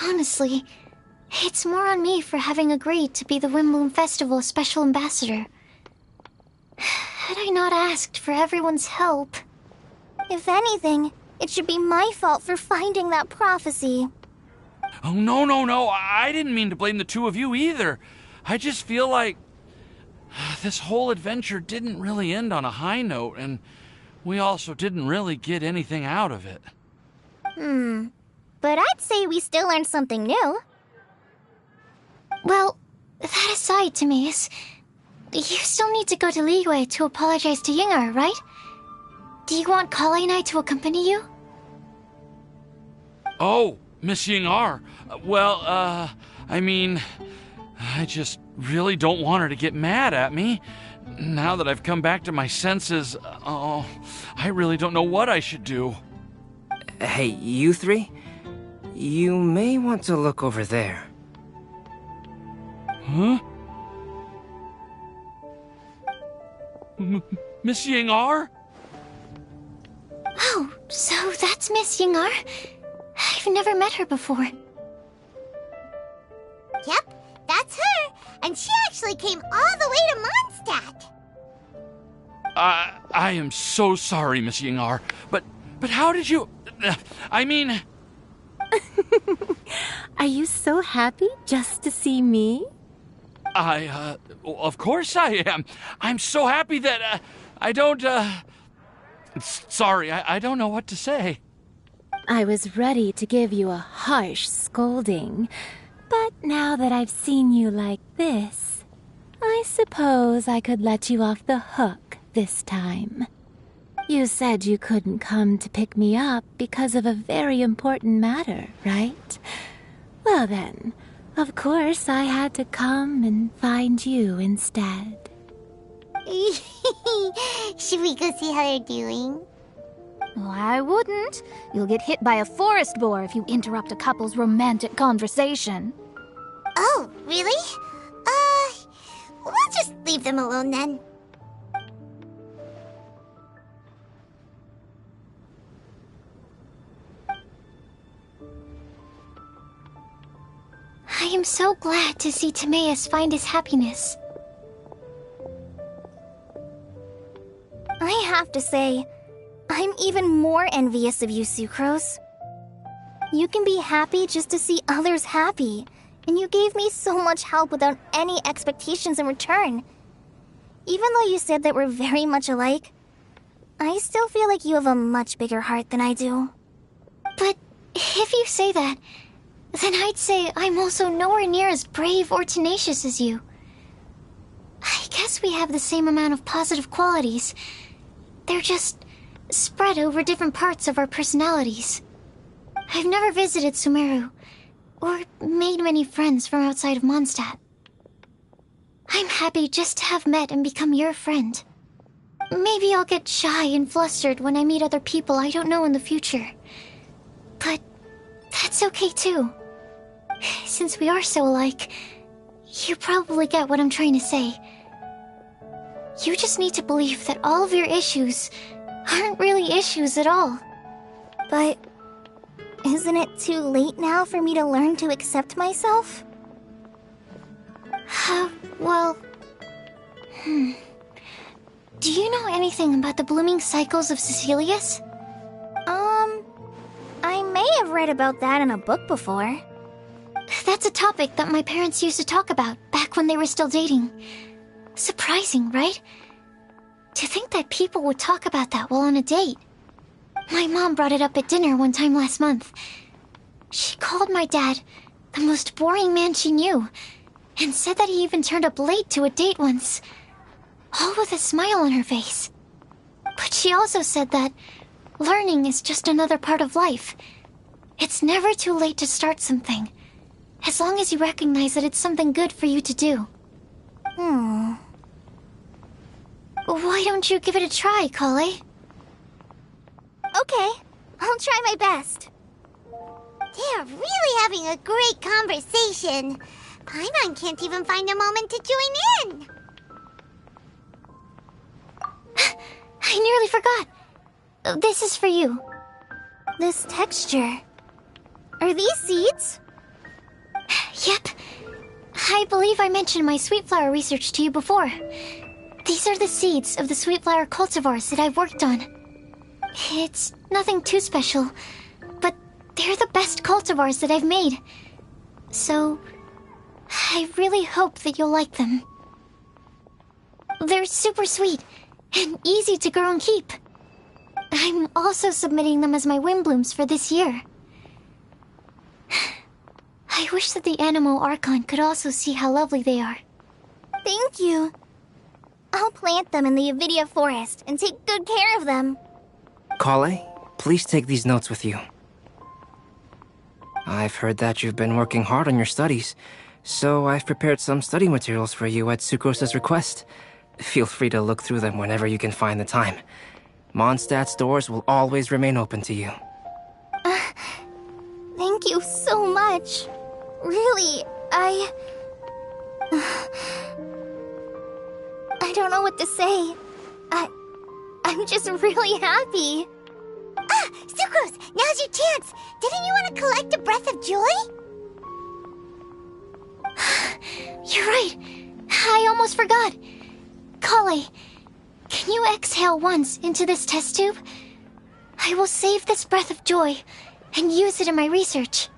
Honestly, it's more on me for having agreed to be the Windblume Festival's special ambassador. Had I not asked for everyone's help... If anything, it should be my fault for finding that prophecy. Oh, no. I didn't mean to blame the two of you either. I just feel like this whole adventure didn't really end on a high note, and we also didn't really get anything out of it. But I'd say we still learned something new. Well, that aside, Timaeus, you still need to go to Liyue to apologize to Yingar, right? Do you want Kale and I to accompany you? Oh, Miss Yingar. Well, I mean, I just really don't want her to get mad at me. Now that I've come back to my senses, I really don't know what I should do. Hey, you three? You may want to look over there. Huh? Miss Yingar? Oh, so that's Miss Yingar? I've never met her before. Yep, that's her. And she actually came all the way to Mondstadt. I am so sorry, Miss Yingar, but how did you... I mean... Are you so happy just to see me? Of course I am. I'm so happy that, I don't, Sorry, I don't know what to say. I was ready to give you a harsh scolding, but now that I've seen you like this, I suppose I could let you off the hook this time. You said you couldn't come to pick me up because of a very important matter, right? Well then, of course I had to come and find you instead. Should we go see how they're doing? Oh, I wouldn't. You'll get hit by a forest boar if you interrupt a couple's romantic conversation. Oh, really? We'll just leave them alone then. I am so glad to see Timaeus find his happiness. I have to say, I'm even more envious of you, Sucrose. You can be happy just to see others happy, and you gave me so much help without any expectations in return. Even though you said that we're very much alike, I still feel like you have a much bigger heart than I do. But if you say that, then I'd say I'm also nowhere near as brave or tenacious as you. I guess we have the same amount of positive qualities. They're just spread over different parts of our personalities. I've never visited Sumeru, or made many friends from outside of Mondstadt. I'm happy just to have met and become your friend. Maybe I'll get shy and flustered when I meet other people I don't know in the future. But that's okay too. Since we are so alike, you probably get what I'm trying to say. You just need to believe that all of your issues aren't really issues at all. But isn't it too late now for me to learn to accept myself? Well... Do you know anything about the blooming cycles of Cecilius? I may have read about that in a book before. That's a topic that my parents used to talk about back when they were still dating. Surprising, right? To think that people would talk about that while on a date. My mom brought it up at dinner one time last month. She called my dad the most boring man she knew, and said that he even turned up late to a date once, all with a smile on her face. But she also said that learning is just another part of life. It's never too late to start something, as long as you recognize that it's something good for you to do. Why don't you give it a try, Kale? Okay, I'll try my best. They're really having a great conversation. Paimon can't even find a moment to join in. I nearly forgot. This is for you. This texture. Are these seeds? Yep. I believe I mentioned my sweet flower research to you before. These are the seeds of the sweet flower cultivars that I've worked on. It's nothing too special, but they're the best cultivars that I've made. So, I really hope that you'll like them. They're super sweet and easy to grow and keep. I'm also submitting them as my Windblooms for this year. I wish that the Animo Archon could also see how lovely they are. Thank you. I'll plant them in the Avidia forest and take good care of them. Kale, please take these notes with you. I've heard that you've been working hard on your studies, so I've prepared some study materials for you at Sucrose's request. Feel free to look through them whenever you can find the time. Mondstadt's doors will always remain open to you. Thank you so much. Really, I don't know what to say. I'm just really happy. Sucrose, now's your chance. Didn't you want to collect a breath of joy? You're right. I almost forgot. Kale, can you exhale once into this test tube? I will save this breath of joy and use it in my research.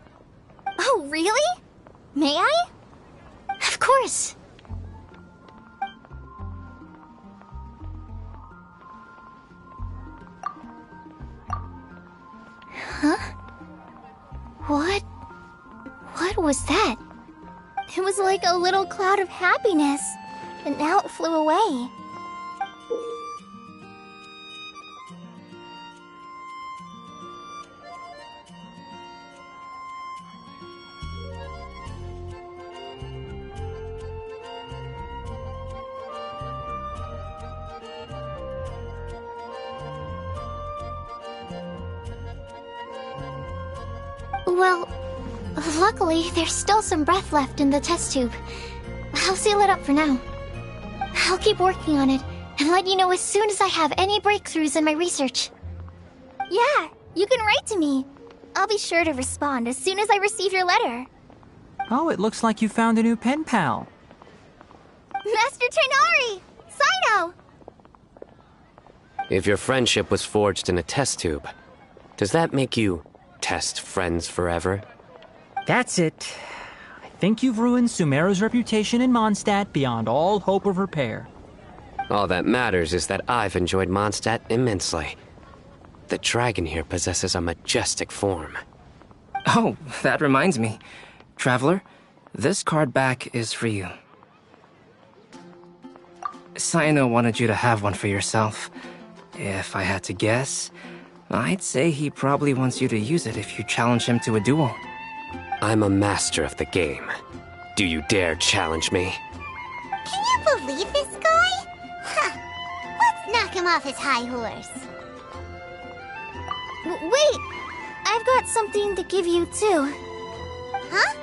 Oh, really? May I? Of course. Huh? What was that? It was like a little cloud of happiness, but now it flew away. Well, luckily, there's still some breath left in the test tube. I'll seal it up for now. I'll keep working on it and let you know as soon as I have any breakthroughs in my research. Yeah, you can write to me. I'll be sure to respond as soon as I receive your letter. Oh, it looks like you found a new pen pal. Master Tainari! Sino! If your friendship was forged in a test tube, does that make you test friends forever? That's it. I think you've ruined Sumeru's reputation in Mondstadt beyond all hope of repair. All that matters is that I've enjoyed Mondstadt immensely. The dragon here possesses a majestic form. Oh, that reminds me. Traveler, this card back is for you. Sino wanted you to have one for yourself. If I had to guess, I'd say he probably wants you to use it if you challenge him to a duel. I'm a master of the game. Do you dare challenge me? Can you believe this guy? Huh. Let's knock him off his high horse. Wait! I've got something to give you, too. Huh?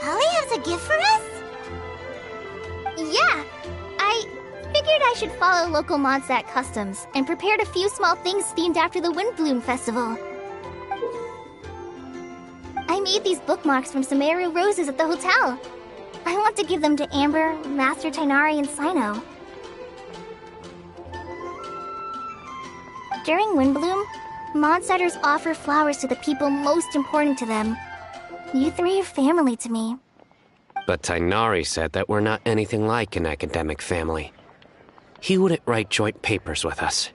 Kali has a gift for us? Yeah! I figured I should follow local Mondstadt customs and prepared a few small things themed after the Windblume festival. I made these bookmarks from Sumeru roses at the hotel. I want to give them to Amber, Master Tainari, and Sino. During Windblume, Mondstadters offer flowers to the people most important to them. You three are family to me. But Tainari said that we're not anything like an academic family. He wouldn't write joint papers with us.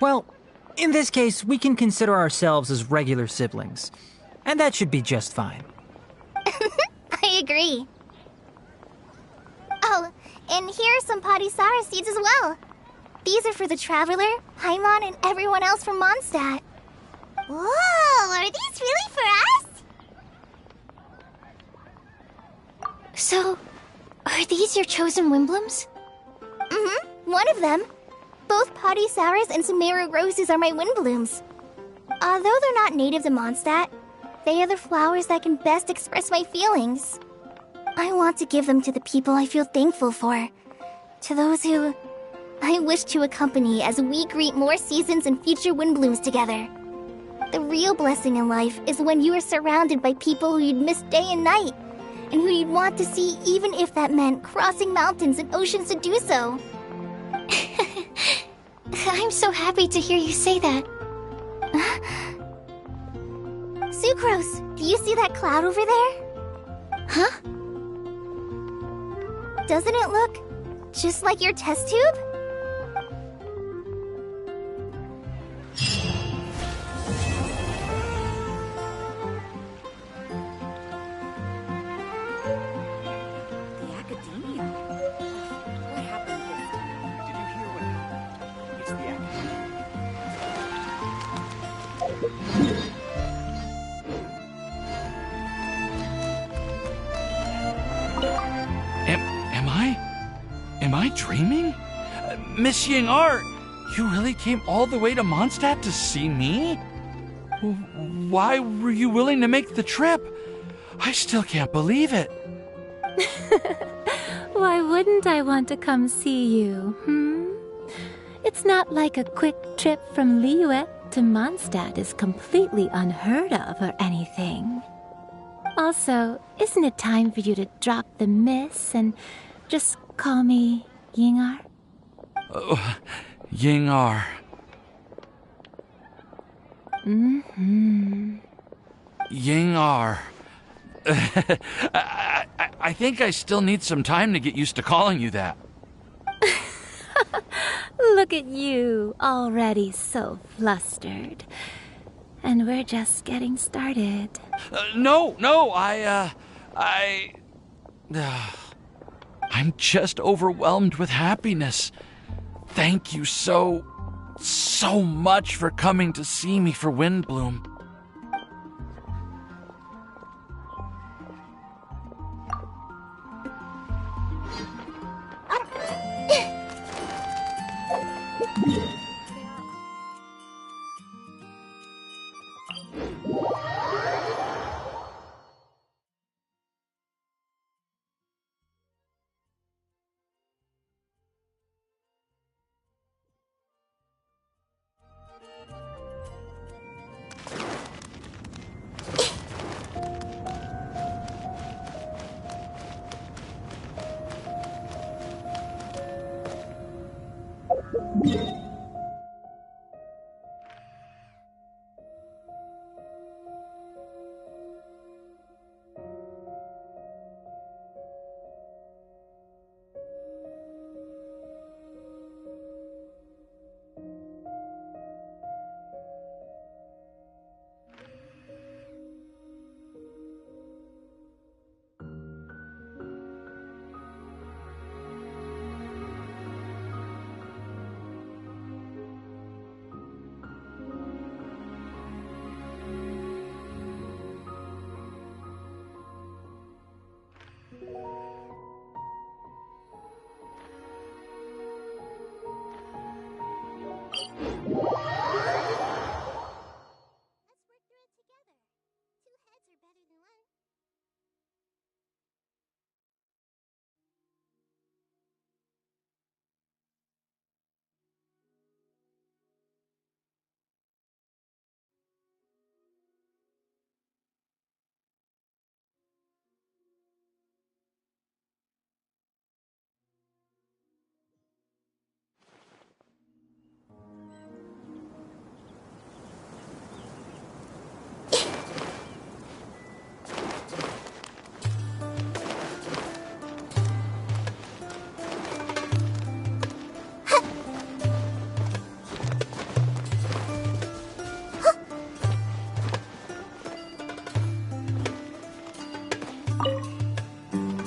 Well, in this case, we can consider ourselves as regular siblings. And that should be just fine. I agree. Oh, and here are some Padisara seeds as well. These are for the Traveler, Paimon, and everyone else from Mondstadt. Whoa, are these really for us? So, are these your chosen Windblooms? Mm-hmm, one of them. Both Padisauras and Sumeru roses are my Windblooms. Although they're not native to Mondstadt, they are the flowers that can best express my feelings. I want to give them to the people I feel thankful for. To those who I wish to accompany as we greet more seasons and future Windblooms together. The real blessing in life is when you are surrounded by people who you'd miss day and night, and who you'd want to see even if that meant crossing mountains and oceans to do so. I'm so happy to hear you say that. Sucrose, do you see that cloud over there? Huh? Doesn't it look just like your test tube? The academia? What happened this time? Did you hear what happened? It's the Am I dreaming? Miss Ying-Art, you really came all the way to Mondstadt to see me? Why were you willing to make the trip? I still can't believe it. Why wouldn't I want to come see you, It's not like a quick trip from Liyue to Mondstadt is completely unheard of or anything. Also, isn't it time for you to drop the miss and just call me Yingar? Oh, Yingar. Mm-hmm. Yingar. I think I still need some time to get used to calling you that. Look at you, already so flustered. And we're just getting started. No, I'm just overwhelmed with happiness. Thank you so much for coming to see me for Windblume.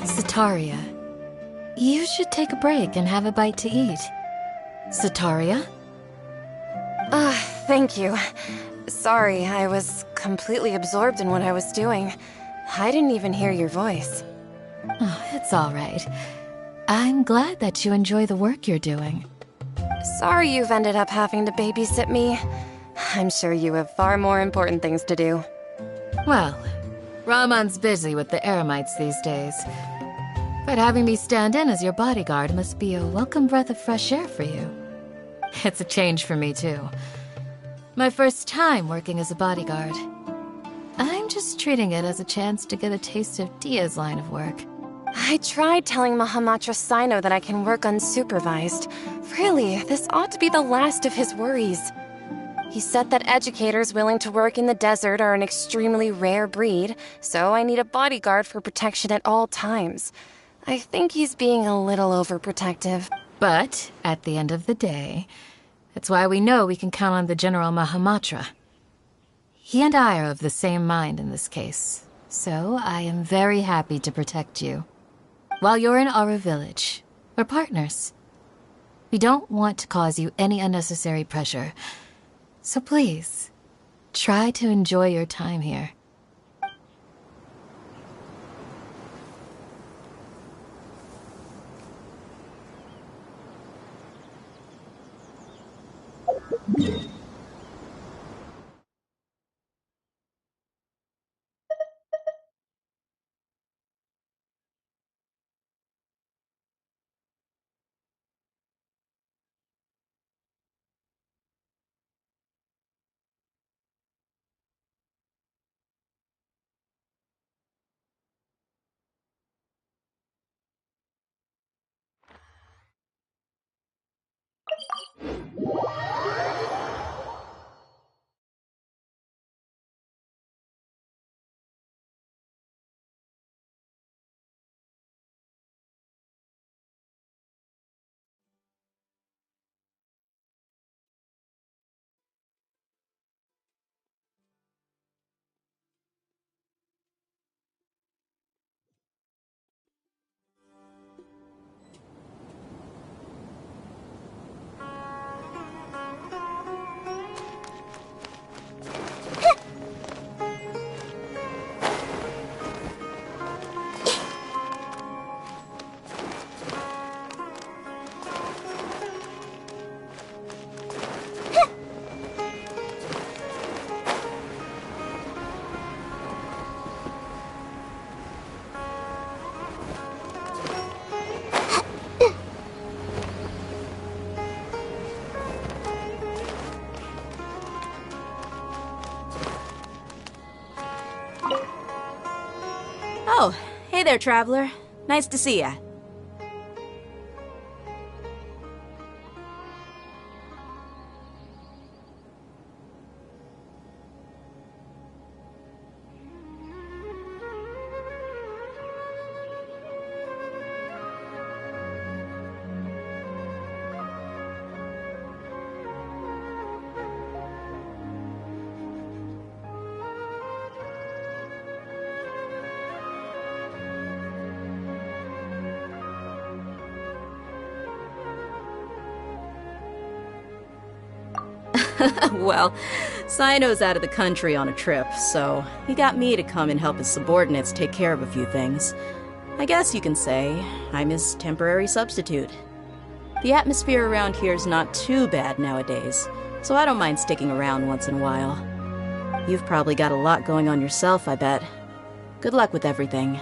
Sataria, you should take a break and have a bite to eat. Sataria? Thank you. Sorry, I was completely absorbed in what I was doing. I didn't even hear your voice. Oh, it's all right. I'm glad that you enjoy the work you're doing. Sorry you've ended up having to babysit me. I'm sure you have far more important things to do. Well, Ramon's busy with the Eremites these days. But having me stand in as your bodyguard must be a welcome breath of fresh air for you. It's a change for me, too. My first time working as a bodyguard. I'm just treating it as a chance to get a taste of Dia's line of work. I tried telling Mahamatra Sino that I can work unsupervised. Really, this ought to be the last of his worries. He said that educators willing to work in the desert are an extremely rare breed, so I need a bodyguard for protection at all times. I think he's being a little overprotective. But, at the end of the day, that's why we know we can count on the General Mahamatra. He and I are of the same mind in this case, so I am very happy to protect you. While you're in our village, we're partners. We don't want to cause you any unnecessary pressure, so please, try to enjoy your time here. Oh, hey there, traveler. Nice to see ya. Well, Sino's out of the country on a trip, so he got me to come and help his subordinates take care of a few things. I guess you can say I'm his temporary substitute. The atmosphere around here is not too bad nowadays, so I don't mind sticking around once in a while. You've probably got a lot going on yourself, I bet. Good luck with everything.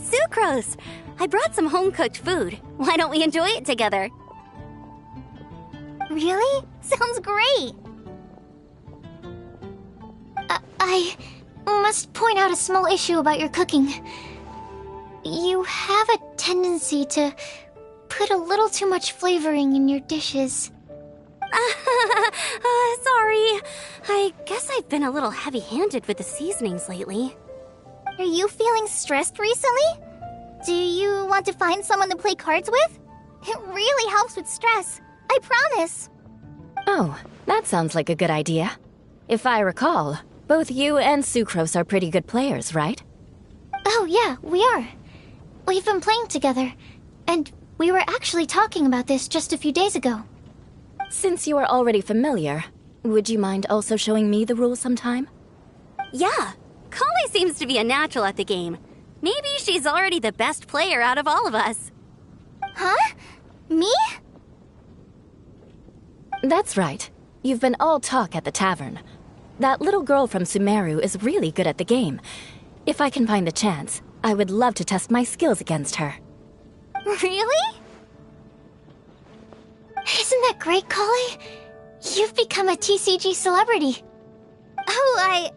Sucrose! I brought some home-cooked food. Why don't we enjoy it together? Really? Sounds great! I must point out a small issue about your cooking. You have a tendency to put a little too much flavoring in your dishes. Sorry. I guess I've been a little heavy-handed with the seasonings lately. Are you feeling stressed recently? Do you want to find someone to play cards with? It really helps with stress. I promise. Oh, that sounds like a good idea. If I recall, both you and Sucrose are pretty good players, right? Oh yeah, we are. We've been playing together, and we were actually talking about this just a few days ago. Since you are already familiar, would you mind also showing me the rules sometime? Yeah, Kali seems to be a natural at the game. Maybe she's already the best player out of all of us. Huh? Me? That's right. You've been all talk at the tavern. That little girl from Sumeru is really good at the game. If I can find the chance, I would love to test my skills against her. Really? Isn't that great, Kali? You've become a TCG celebrity. Oh,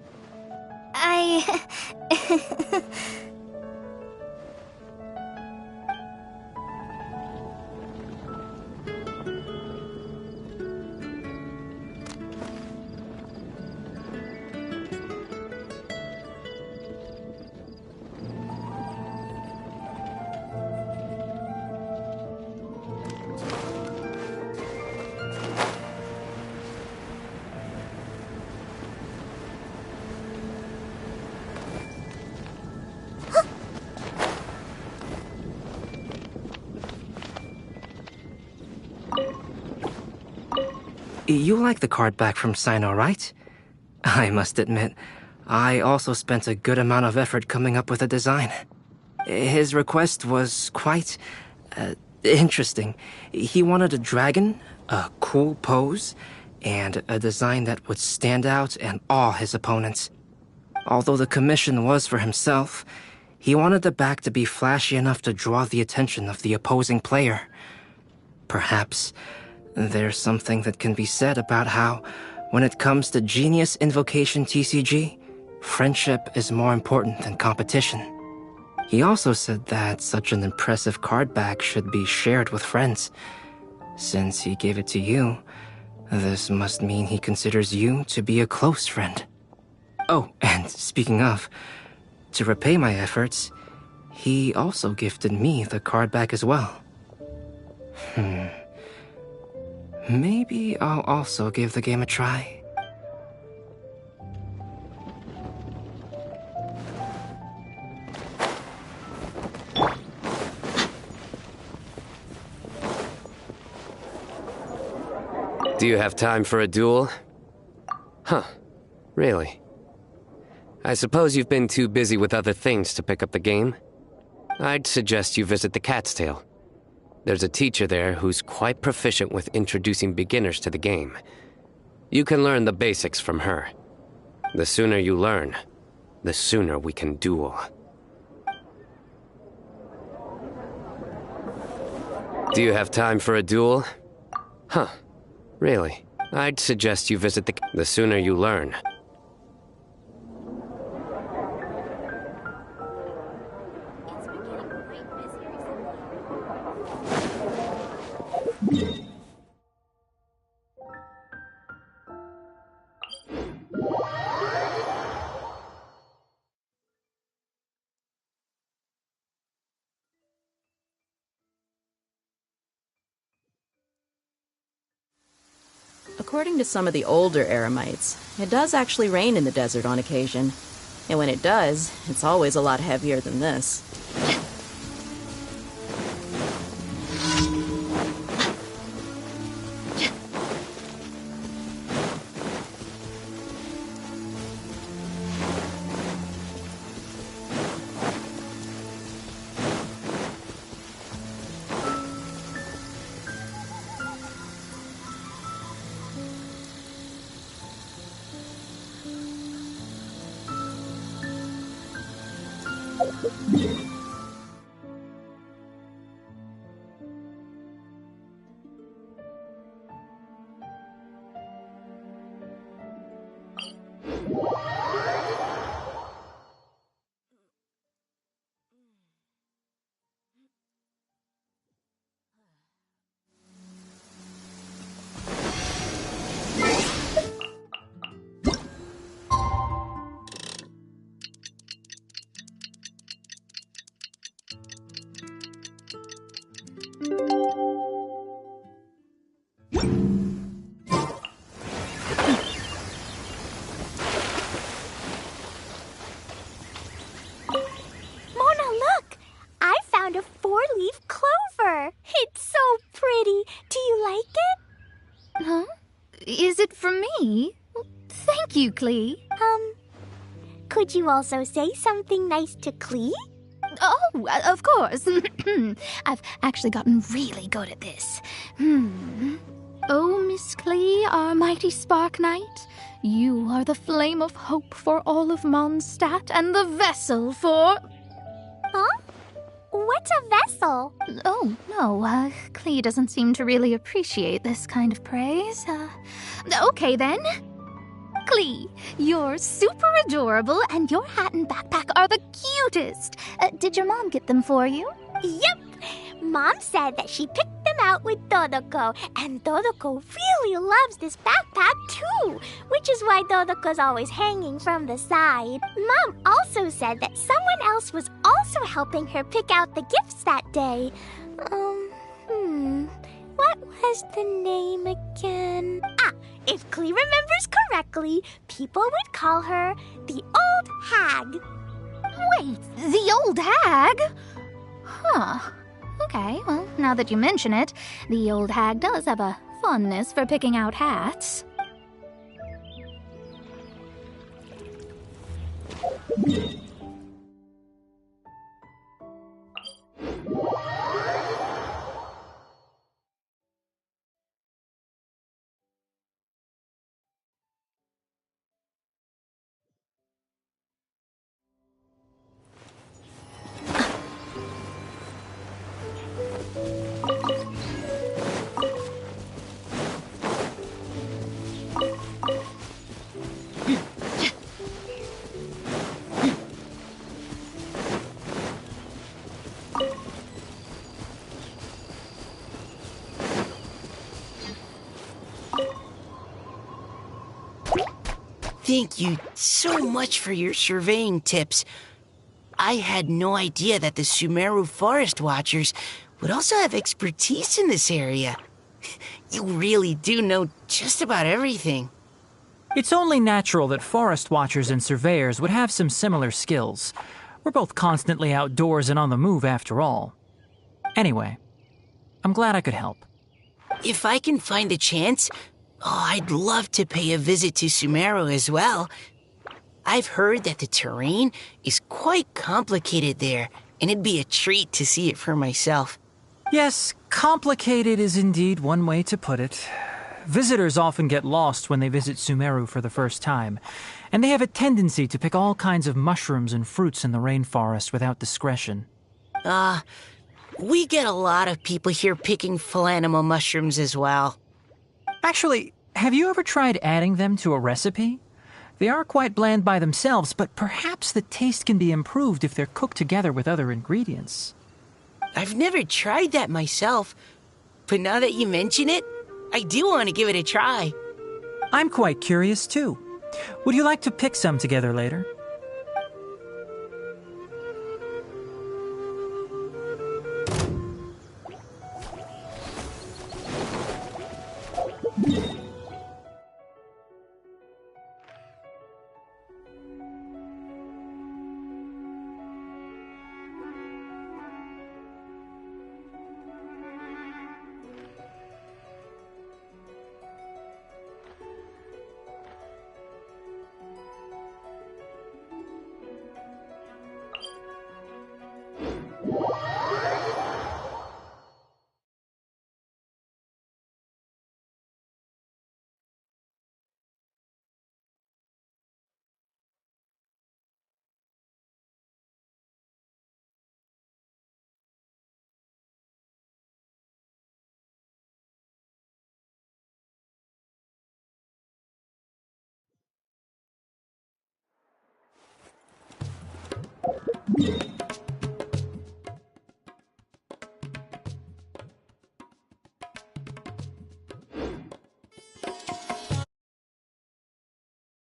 You like the card back from Sino, right? I must admit, I also spent a good amount of effort coming up with a design. His request was quite interesting. He wanted a dragon, a cool pose, and a design that would stand out and awe his opponents. Although the commission was for himself, he wanted the back to be flashy enough to draw the attention of the opposing player. Perhaps there's something that can be said about how, when it comes to Genius Invocation TCG, friendship is more important than competition. He also said that such an impressive card back should be shared with friends. Since he gave it to you, this must mean he considers you to be a close friend. Oh, and speaking of, to repay my efforts, he also gifted me the card back as well. Maybe I'll also give the game a try. Do you have time for a duel? Huh. Really? I suppose you've been too busy with other things to pick up the game? I'd suggest you visit the Cat's Tail. There's a teacher there who's quite proficient with introducing beginners to the game. You can learn the basics from her. The sooner you learn, the sooner we can duel. Do you have time for a duel? Huh. Really? I'd suggest you visit the sooner you learn. According to some of the older Eremites, it does actually rain in the desert on occasion. And when it does, it's always a lot heavier than this. Mona, look! I found a four-leaf clover. It's so pretty. Do you like it? Huh? Is it from me? Thank you, Clee. Could you also say something nice to Clee? Oh, of course. I've actually gotten really good at this. Oh, Miss Clee, our mighty Spark Knight, you are the flame of hope for all of Mondstadt and the vessel for... Huh? What's a vessel? Oh, no, Clee doesn't seem to really appreciate this kind of praise. Okay, then. Clee, you're super adorable, and your hat and backpack are the cutest. Did your mom get them for you? Yep! Mom said that she picked them out with Dodoko, and Dodoko really loves this backpack too, which is why Dodoko's always hanging from the side. Mom also said that someone else was also helping her pick out the gifts that day. What was the name again? If Clee remembers correctly, people would call her the Old Hag. Wait, the old hag? Huh. Okay, well, now that you mention it, the old hag does have a fondness for picking out hats. Thank you so much for your surveying tips. I had no idea that the Sumeru Forest Watchers would also have expertise in this area. You really do know just about everything. It's only natural that forest watchers and surveyors would have some similar skills. We're both constantly outdoors and on the move after all. Anyway, I'm glad I could help. If I can find a chance, I'd love to pay a visit to Sumeru as well. I've heard that the terrain is quite complicated there, and it'd be a treat to see it for myself. Yes, complicated is indeed one way to put it. Visitors often get lost when they visit Sumeru for the first time, and they have a tendency to pick all kinds of mushrooms and fruits in the rainforest without discretion. We get a lot of people here picking philanimal mushrooms as well. Actually, have you ever tried adding them to a recipe? They are quite bland by themselves, but perhaps the taste can be improved if they're cooked together with other ingredients. I've never tried that myself, but now that you mention it, I do want to give it a try. I'm quite curious, too. Would you like to pick some together later?